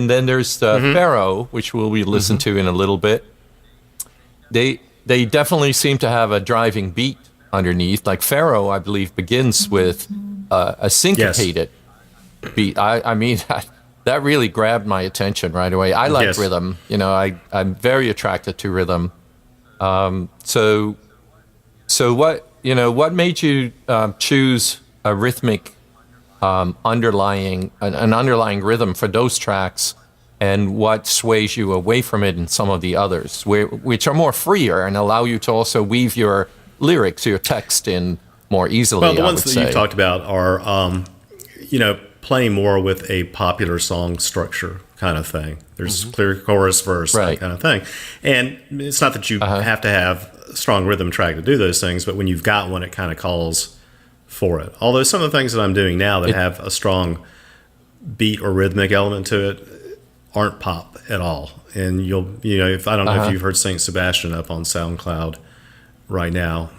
then there's Pharaoh, which we'll be listening to in a little bit. They definitely seem to have a driving beat underneath. Like Pharaoh, I believe, begins with a syncopated beat. I mean, that really grabbed my attention right away. I like rhythm. I'm very attracted to rhythm. So what made you choose a rhythmic underlying rhythm for those tracks, and what sways you away from it in some of the others, which are more freer and allow you to also weave your lyrics, your text in more easily? Well, the ones that you've talked about are, playing more with a popular song structure kind of thing. There's clear chorus, verse, that kind of thing. And it's not that you have to have a strong rhythm track to do those things, but when you've got one, it kind of calls for it. Although some of the things that I'm doing now that have a strong beat or rhythmic element to it aren't pop at all. And I don't know if you've heard Saint Sebastian up on SoundCloud right now.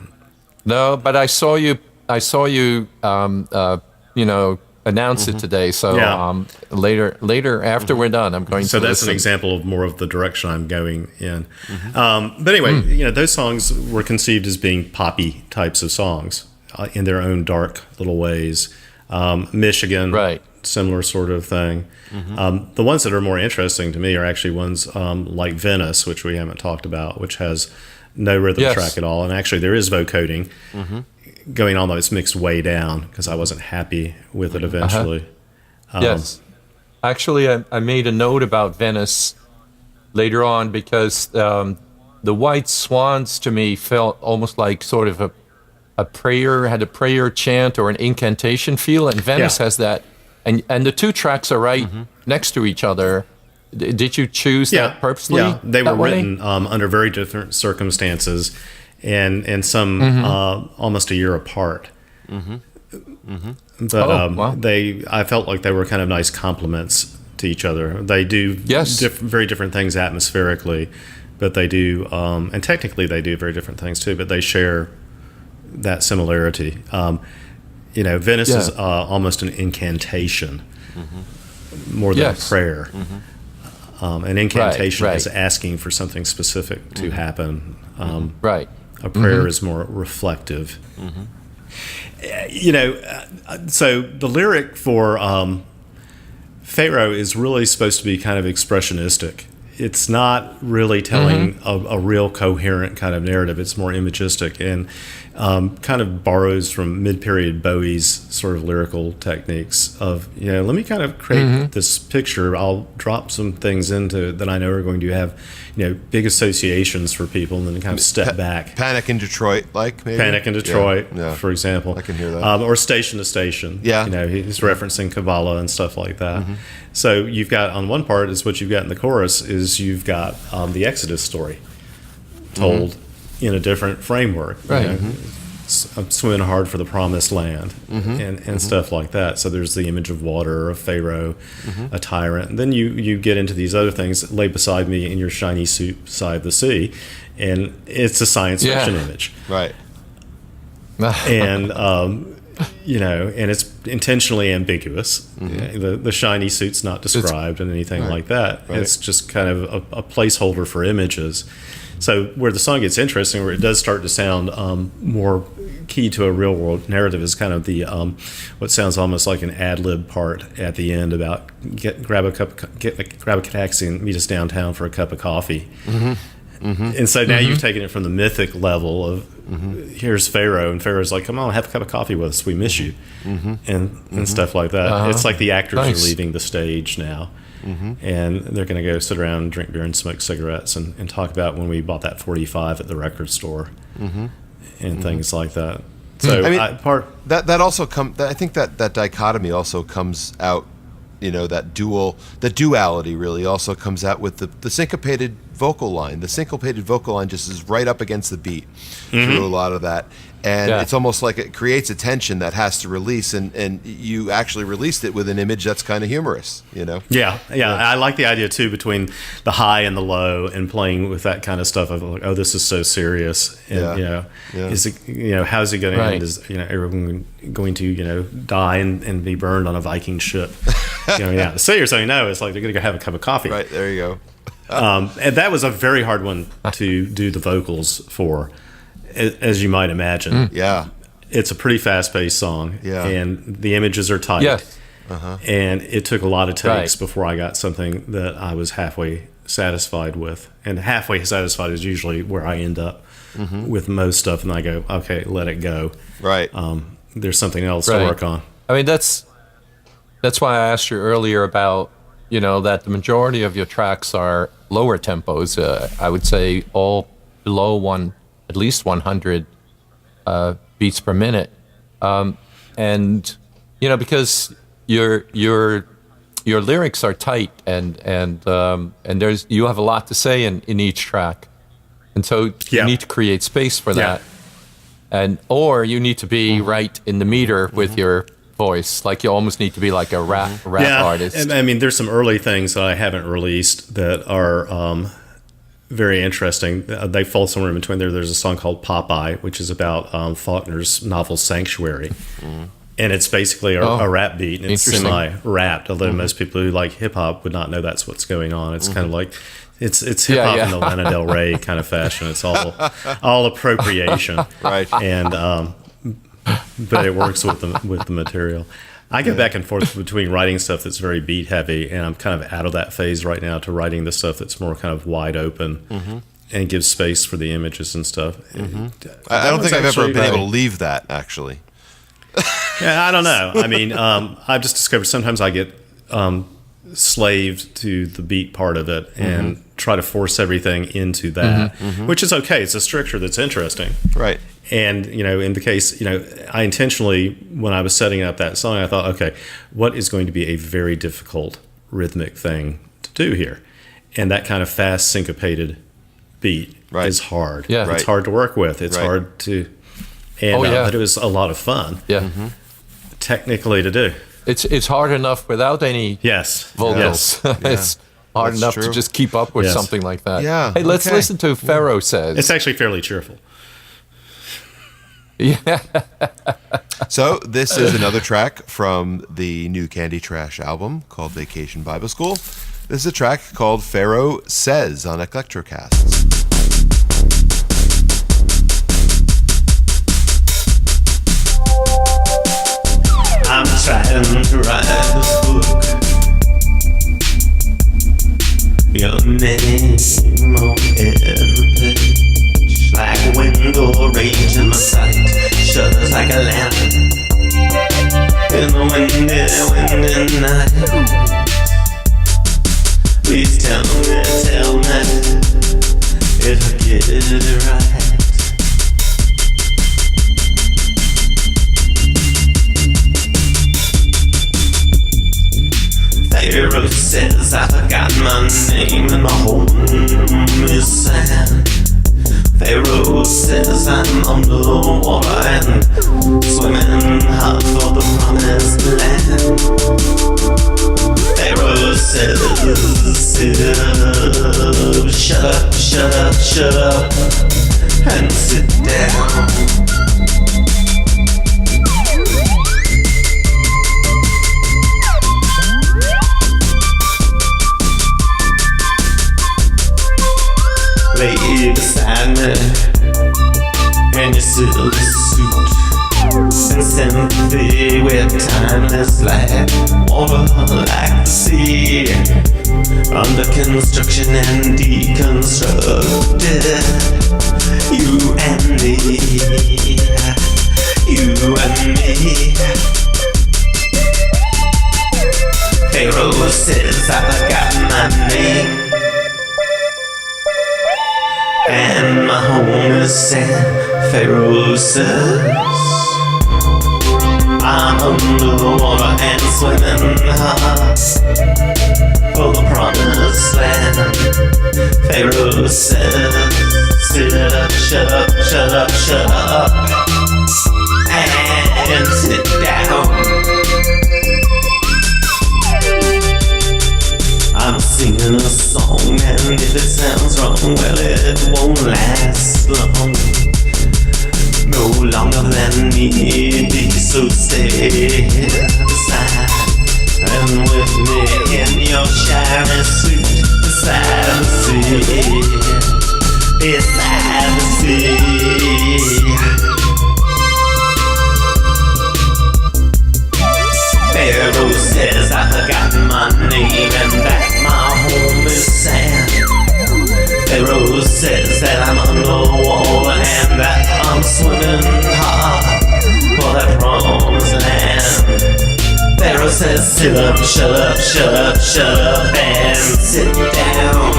No, but I saw you announce it today. So later after we're done, I'm going to. So that's listen. an example of more of the direction I'm going in. But anyway, those songs were conceived as being poppy types of songs in their own dark little ways. Michigan, right. Similar sort of thing. The ones that are more interesting to me are actually ones like Venice, which we haven't talked about, which has no rhythm track at all. And actually there is vocoding going on, though it's mixed way down because I wasn't happy with it eventually. Yes. Actually, I made a note about Venice later on because the White Swans to me felt almost like sort of a prayer, had a prayer chant or an incantation feel, and Venice has that. And the 2 tracks are right next to each other. Did you choose that purposely? Yeah, they were written under very different circumstances, and some almost a year apart. But I felt like they were kind of nice complements to each other. They do very different things atmospherically, but they do, and technically they do very different things too. But they share that similarity. Venice is almost an incantation more than a prayer. An incantation is asking for something specific to happen. A prayer is more reflective. So the lyric for Pharaoh is really supposed to be kind of expressionistic. It's not really telling a real coherent kind of narrative. It's more imagistic and kind of borrows from mid-period Bowie's sort of lyrical techniques of, let me kind of create this picture. I'll drop some things into it that I know are going to have, big associations for people, and then kind of step back. Panic in Detroit, like maybe? Panic in Detroit, Yeah. for example. I can hear that. Or Station to Station. Yeah. He's referencing Kabbalah and stuff like that. So you've got, on one part, is what you've got in the chorus, is you've got the Exodus story told in a different framework. Right. I'm swimming hard for the promised land and stuff like that. So there's the image of water, of Pharaoh, a tyrant. And then you get into these other things, lay beside me in your shiny suit beside the sea. And it's a science fiction image. Right. And, and it's intentionally ambiguous. The shiny suit's not described and anything like that. Right. It's just kind of a placeholder for images. So where the song gets interesting, where it does start to sound more key to a real world narrative, is kind of the what sounds almost like an ad lib part at the end about grab a taxi and meet us downtown for a cup of coffee. And so now you've taken it from the mythic level of here's Pharaoh, and Pharaoh's like, come on, have a cup of coffee with us, we miss you, and stuff like that. It's like the actors are leaving the stage now. And they're going to go sit around and drink beer and smoke cigarettes and talk about when we bought that 45 at the record store and things like that. So I mean, that also I think that dichotomy also comes out. That duality really also comes out with the syncopated vocal line. The syncopated vocal line just is right up against the beat through a lot of that. And it's almost like it creates a tension that has to release, and you actually released it with an image that's kind of humorous, Yeah. I like the idea too between the high and the low, and playing with that kind of stuff of like, oh, this is so serious, and is it, how's it going to end? Is everyone going to die and be burned on a Viking ship? Say or something. No, it's like they're going to go have a cup of coffee. Right, there you go. And that was a very hard one to do the vocals for, as you might imagine. Yeah. It's a pretty fast-paced song, and the images are tight. Yes. And it took a lot of takes before I got something that I was halfway satisfied with. And halfway satisfied is usually where I end up with most stuff, and I go, okay, let it go. Right. There's something else to work on. I mean, that's why I asked you earlier about, that the majority of your tracks are lower tempos. I would say all below at least 100 beats per minute. And, because your lyrics are tight and you have a lot to say in each track. And so you need to create space for that. Or you need to be right in the meter with your voice. Like you almost need to be like a rap artist. And I mean, there's some early things that I haven't released that are very interesting. They fall somewhere in between there. There's a song called Popeye, which is about Faulkner's novel Sanctuary. And it's basically a rap beat, and it's semi-rapped, although most people who like hip-hop would not know that's what's going on. It's kind of like, it's hip-hop in the Lana Del Rey kind of fashion. It's all appropriation. Right. And but it works with the material. I go back and forth between writing stuff that's very beat heavy, and I'm kind of out of that phase right now, to writing the stuff that's more kind of wide open and gives space for the images and stuff. I don't think I've ever been able to leave that, actually. Yeah, I don't know. I mean, I've just discovered sometimes I get slaved to the beat part of it and try to force everything into that, which is okay. It's a structure that's interesting. Right. And, in the case, I intentionally, when I was setting up that song, I thought, okay, what is going to be a very difficult rhythmic thing to do here? And that kind of fast syncopated beat is hard. Yeah. It's hard to work with. It's hard to, and but it was a lot of fun. Yeah. Technically to do. It's hard enough without any vocals. It's hard enough to just keep up with something like that. Yeah. Hey, let's listen to Pharaoh Says. It's actually fairly cheerful. Yeah. So this is another track from the new Candy Trash album called Vacation Bible School. This is a track called Pharaoh Says on Electrocasts. I'm trying to write this book like a lamp in the windy night. Please tell me if I get it right. Pharaoh says I forgot my name and my home is sand. Pharaoh says I'm under the water and swimming hard for the promised land. Pharaoh says, shut up, shut up, shut up, and sit down. Lay beside me in your silver suit, and sympathy with timeless light, water like the sea, under construction and deconstructed. You and me, you and me. Pharaoh says I forgot my name and my home is sand. Pharaoh says I'm under the water and swimming hard for the promised land. Pharaoh says, sit up, shut up, shut up, shut up, and sit down. I'm singing a song, and if it sounds wrong, well, it won't last long. No longer than need be, so stay beside and with me in your shiny suit, beside the sea, beside the sea. Pharaoh says I forgot my name and that my home is sand. Pharaoh says that I'm underwater and that I'm swimming hard for that promised land. Pharaoh says sit up, shut up, shut up, shut up, and sit down.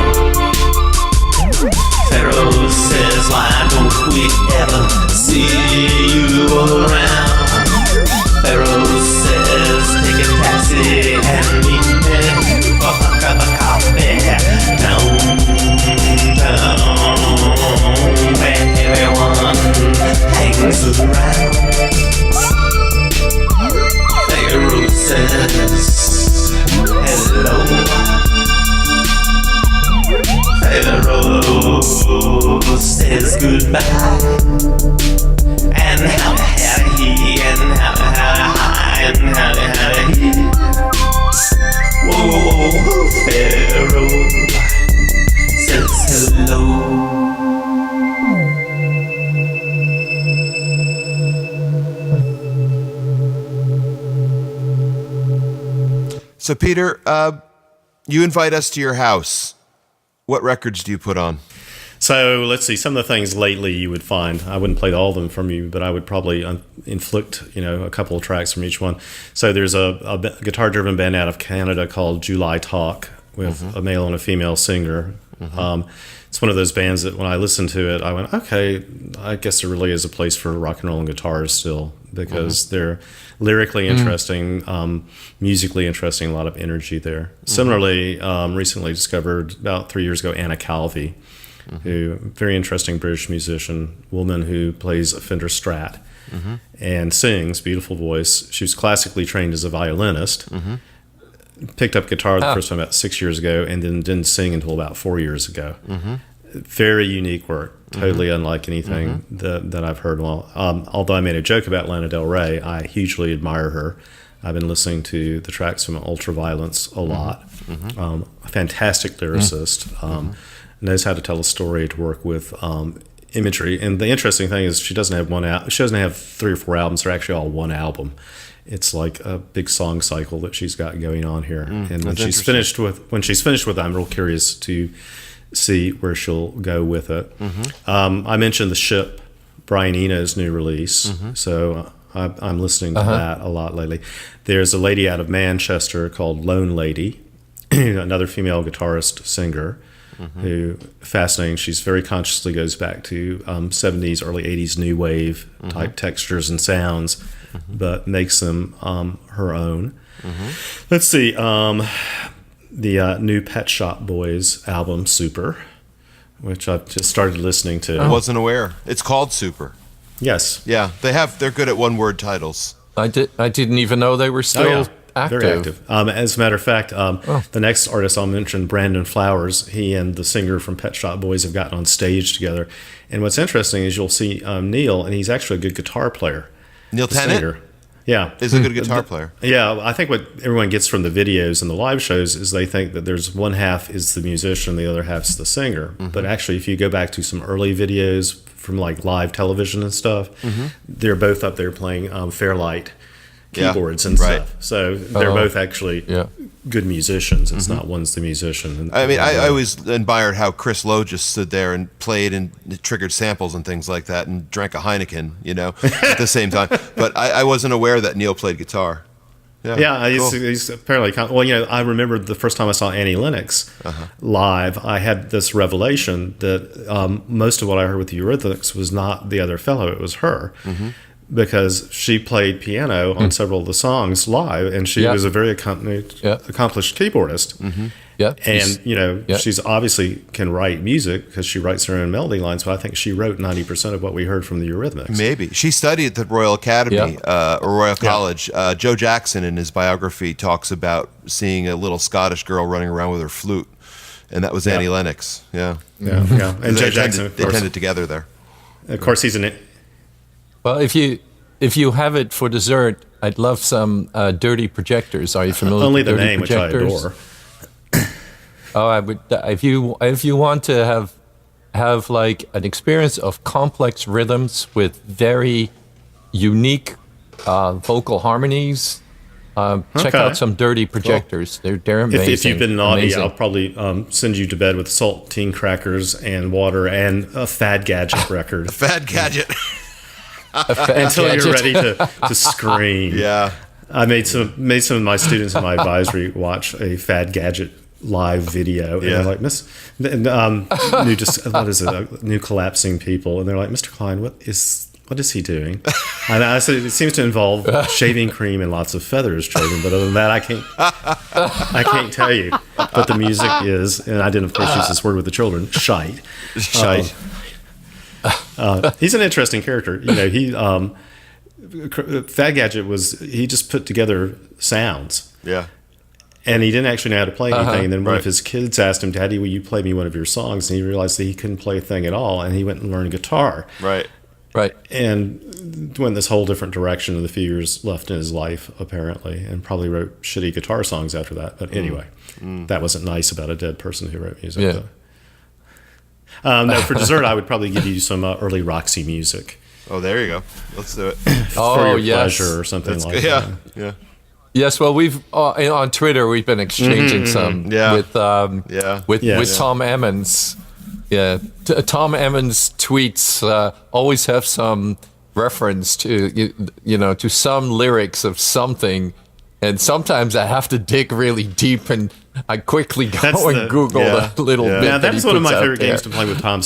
Pharaoh says why don't we ever see you around? Pharaoh says take a taxi and meet me for a cup of coffee downtown, where everyone hangs around. Pharaoh says hello. Pharaoh says goodbye, and howdy he, and howdy he. Whoa, Pharaoh says hello. So, Peter, you invite us to your house. What records do you put on? So let's see, some of the things lately you would find. I wouldn't play all of them from you, but I would probably inflict, a couple of tracks from each one. So there's a guitar-driven band out of Canada called July Talk with a male and a female singer. It's one of those bands that when I listened to it, I went, okay, I guess there really is a place for rock and roll and guitars still, because they're lyrically interesting, musically interesting, a lot of energy there. Similarly, recently discovered about 3 years ago Anna Calvi, who very interesting British musician, woman who plays a Fender Strat and sings, beautiful voice. She was classically trained as a violinist, picked up guitar the first time about 6 years ago, and then didn't sing until about 4 years ago. Very unique work, totally unlike anything that I've heard. Well, although I made a joke about Lana Del Rey, I hugely admire her. I've been listening to the tracks from Ultraviolence a lot. A fantastic lyricist. Knows how to tell a story, to work with imagery. And the interesting thing is she doesn't have she doesn't have 3 or 4 albums. They're actually all one album. It's like a big song cycle that she's got going on here. And when she's finished with it, I'm real curious to see where she'll go with it. I mentioned The Ship, Brian Eno's new release. So I'm listening to that a lot lately. There's a lady out of Manchester called Lone Lady, another female guitarist singer, who fascinating. She's very consciously goes back to 70s, early 80s new wave type textures and sounds, but makes them her own. Let's see. The new Pet Shop Boys album, Super, which I've just started listening to. I wasn't aware. It's called Super. Yes. Yeah, they're good at one-word titles. I didn't even know they were still active. Very active. As a matter of fact, the next artist I'll mention, Brandon Flowers, he and the singer from Pet Shop Boys have gotten on stage together. And what's interesting is you'll see Neil, and he's actually a good guitar player. Neil Tennant? Singer. Yeah. Is a good guitar player. Yeah, I think what everyone gets from the videos and the live shows is they think that there's one half is the musician, the other half's the singer. But actually, if you go back to some early videos from like live television and stuff, they're both up there playing Fairlight keyboards and stuff. So they're both actually good musicians. It's not one's the musician. I mean, I always admired how Chris Lowe just stood there and played and triggered samples and things like that and drank a Heineken, at the same time. But I wasn't aware that Neil played guitar. Yeah, he's apparently. Well, I remember the first time I saw Annie Lennox live. I had this revelation that most of what I heard with the Eurythmics was not the other fellow; it was her, because she played piano on several of the songs live, and she was a very accomplished keyboardist. And she's obviously can write music because she writes her own melody lines. But I think she wrote 90% of what we heard from the Eurythmics. Maybe she studied at the Royal Academy or Royal College. Joe Jackson, in his biography, talks about seeing a little Scottish girl running around with her flute, and that was Annie Lennox. And Joe Jackson, they attended together there. Of course, he's an. Well, if you have it for dessert, I'd love some dirty projectors. Are you familiar? Only with the dirty name, projectors? which I adore. Oh, I would. If you want to have like an experience of complex rhythms with very unique vocal harmonies, check out some dirty projectors. Cool. They're amazing. If you've been naughty, amazing. I'll probably send you to bed with saltine crackers and water and a Fad Gadget record. Fad Gadget. Until you're ready to scream. Yeah. I made some of my students in my advisory watch a Fad Gadget live video, and they're like, new collapsing people, and they're like, Mr. Cline, what is he doing? And I said, it seems to involve shaving cream and lots of feathers, Traven, but other than that, I can't tell you. But the music is, and I didn't of course use this word with the children, shite. He's an interesting character. Fad Gadget he just put together sounds. Yeah. And he didn't actually know how to play anything. And then one of his kids asked him, Daddy, will you play me one of your songs? And he realized that he couldn't play a thing at all. And he went and learned guitar. Right. And went this whole different direction in the few years left in his life, apparently, and probably wrote shitty guitar songs after that. But anyway, that wasn't nice about a dead person who wrote music. Yeah. No, for dessert, I would probably give you some early Roxy music. Oh, there you go. Let's do it. For your pleasure or something like that. Yeah. Yes, well, we've on Twitter we've been exchanging some with Tom Emmons. Yeah, Tom Emmons' tweets always have some reference to to some lyrics of something, and sometimes I have to dig really deep, and I quickly go and Google the little bit. Now that that's he one of puts my out favorite there. games to play with Tom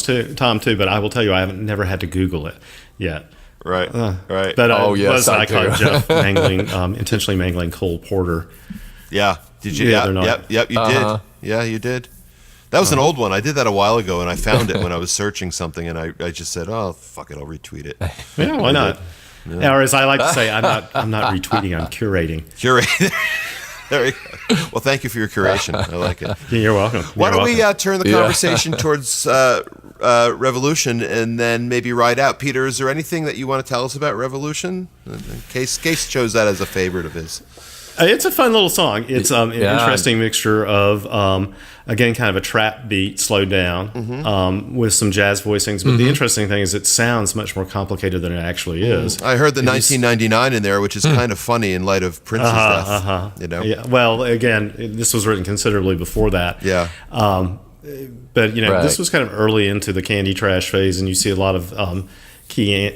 too. But I will tell you, I haven't never had to Google it yet. Right. Right. But I caught Jeff intentionally mangling Cole Porter. Yeah. Did you? Yeah, Yep. You did. Yeah, you did. That was an old one. I did that a while ago, and I found it when I was searching something, and I just said, "Oh, fuck it, I'll retweet it." Yeah, why not? Yeah. Or as I like to say, I'm not retweeting. I'm curating. There you go. Well, thank you for your curation. I like it. You're welcome. Why don't we turn the conversation towards Revolution and then maybe ride out? Peter, is there anything that you want to tell us about Revolution? Case chose that as a favorite of his. It's a fun little song. It's an interesting mixture of, again, kind of a trap beat slowed down with some jazz voicings. But the interesting thing is it sounds much more complicated than it actually is. I heard the 1999 in there, which is kind of funny in light of Prince's death. Yeah. Well, again, this was written considerably before that. Yeah. But, this was kind of early into the Candy Trash phase, and you see a lot of key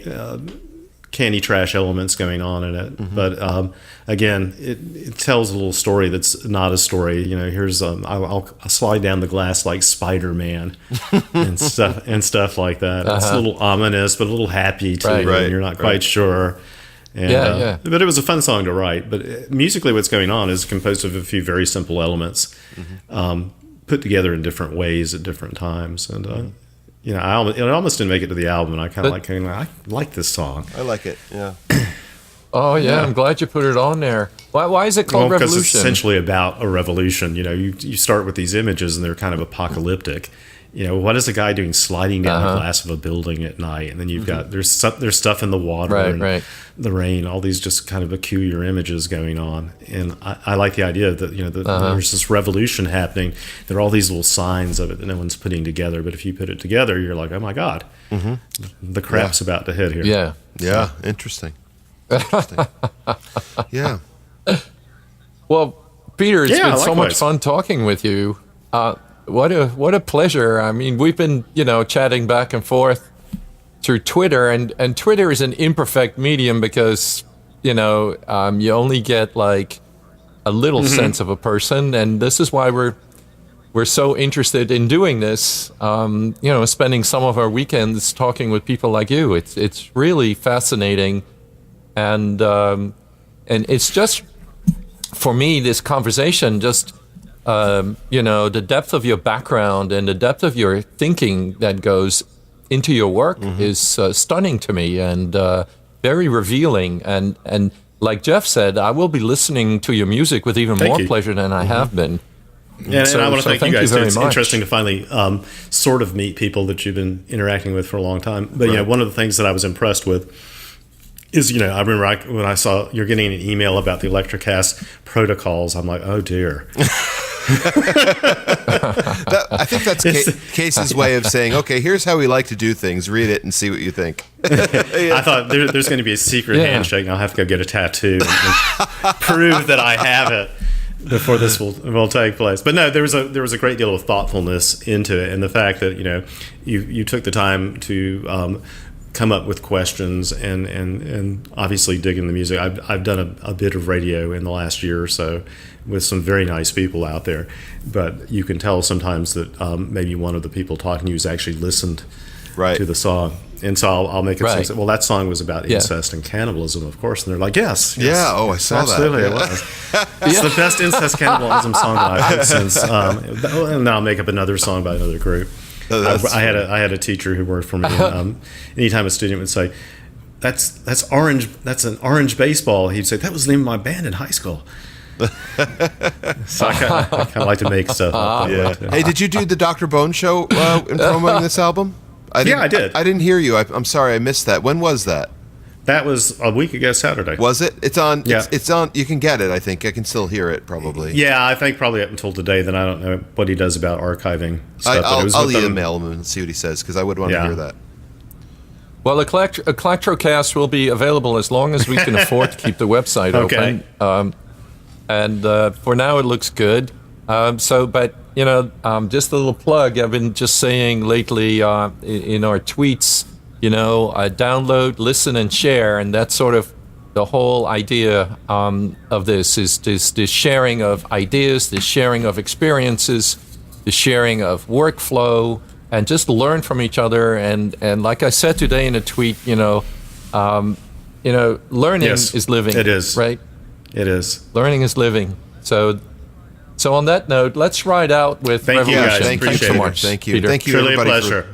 candy trash elements going on in it. But again, it tells a little story that's not a story. You know, here's I'll slide down the glass like Spider-Man and stuff like that. It's a little ominous, but a little happy too. Right. And you're not quite sure. And, but it was a fun song to write. But musically, what's going on is composed of a few very simple elements, put together in different ways at different times. And you know, it almost didn't make it to the album. And I kind of I like this song. I like it. Yeah. Oh yeah, I'm glad you put it on there. Why is it called Because Revolution? it's essentially about a revolution. You know, you start with these images and they're kind of apocalyptic. You know, what is a guy doing sliding down the glass of a building at night? And then you've got there's stuff in the water and the rain, all these just kind of peculiar images going on. And I like the idea that, you know, there's this revolution happening. There are all these little signs of it that no one's putting together. But if you put it together, you're like, oh my God, the crap's about to hit here. Yeah. Interesting. Yeah. Well, Peter, it's been so much likewise. fun talking with you. What a pleasure. I mean, we've been, you know, chatting back and forth through Twitter, and Twitter is an imperfect medium because, you know, you only get like a little sense of a person, and this is why we're so interested in doing this. You know, spending some of our weekends talking with people like you. It's really fascinating, and it's just, for me, this conversation just. You know, the depth of your background and the depth of your thinking that goes into your work is stunning to me and very revealing. And like Jeff said, I will be listening to your music with even more pleasure than I have been. And I want to thank you guys. It's interesting to finally sort of meet people that you've been interacting with for a long time. But, you know, one of the things that I was impressed with is, you know, I remember when I saw you're getting an email about the Electrocast protocols, I'm like, oh dear. I think that's Case's way of saying, okay, here's how we like to do things. Read it and see what you think. I thought there's going to be a secret handshake, and I'll have to go get a tattoo and prove that I have it before this will take place. But no, there was a great deal of thoughtfulness into it, and the fact that, you know, you took the time to come up with questions and obviously dig in the music. I've done a bit of radio in the last year or so with some very nice people out there, but you can tell sometimes that maybe one of the people talking to you has actually listened to the song. And so I'll make it say, well, that song was about incest and cannibalism, of course. And they're like, yes. Yeah, I saw absolutely, that. It was. It's the best incest cannibalism song that I've heard since. And now I'll make up another song by another group. I had a teacher who worked for me. And, anytime a student would say, "That's orange. That's an orange baseball," he'd say, "That was the name of my band in high school." So I kind of like to make stuff up. Hey, did you do the Dr. Bone show in promoting this album? I did. I didn't hear you. I'm sorry, I missed that. When was that? That was a week ago Saturday. Was it? It's on. Yeah. It's on. You can get it. I think I can still hear it. Probably. Yeah, I think probably up until today. Then I don't know what he does about archiving stuff. I'll email him and see what he says because I would want to hear that. Well, Electrocast will be available as long as we can afford to keep the website open. And for now, it looks good. But you know, just a little plug. I've been just saying lately in our tweets, you know, download, listen, and share, and that's sort of the whole idea of this is this sharing of ideas, this sharing of experiences, the sharing of workflow, and just learn from each other. And like I said today in a tweet, learning is living. It is, right. It is. Learning is living. So on that note, let's ride out with Thank Revolution. You guys. Thanks so much. Thank you. Peter. Thank you, Truly everybody. A pleasure.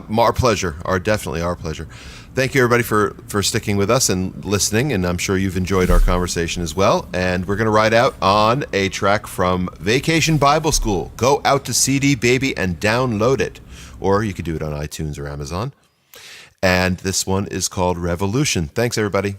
Our pleasure. Definitely our pleasure. Thank you, everybody, for sticking with us and listening, and I'm sure you've enjoyed our conversation as well. And we're going to ride out on a track from Vacation Bible School. Go out to CD Baby and download it. Or you could do it on iTunes or Amazon. And this one is called Revolution. Thanks, everybody.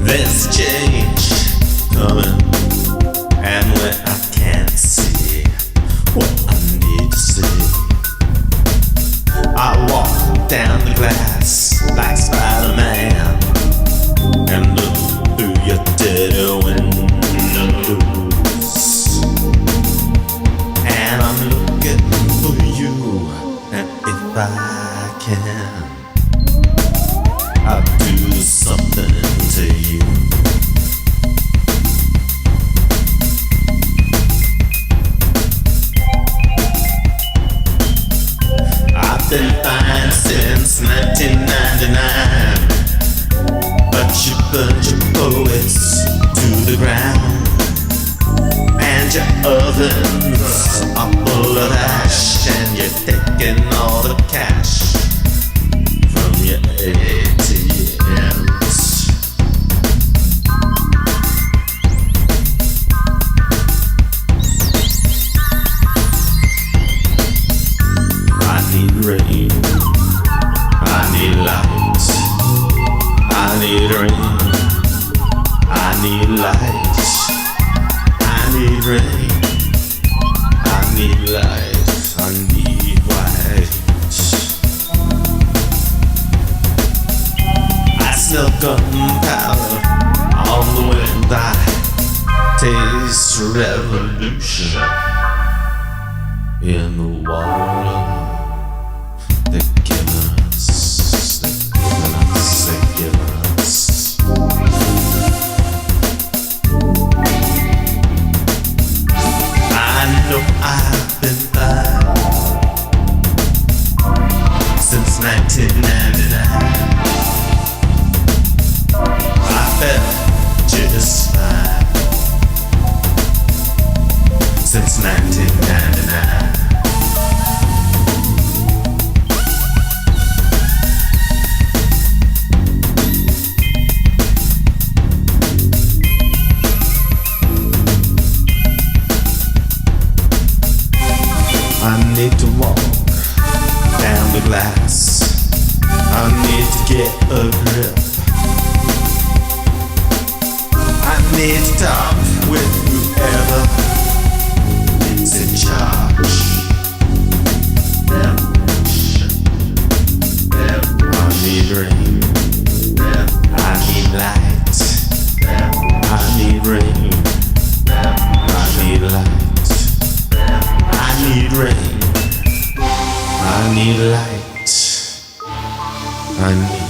There's change coming, and ovens are full of ash, and you're taking all the cash from your ATMs. I need rain, I need light, I need rain, I need light, I need rain, I need light, I need white. I smell gunpowder on the wind, I taste revolution in the water. They're giving us, they're giving us, they're giving us. I know I've been bad since 1999. I felt just fine since 1999. I need to walk down the glass. I need to get a grip. I need to talk with whoever is in charge. I need rain. I need light. I need rain. I need light. I need rain. I need light. I need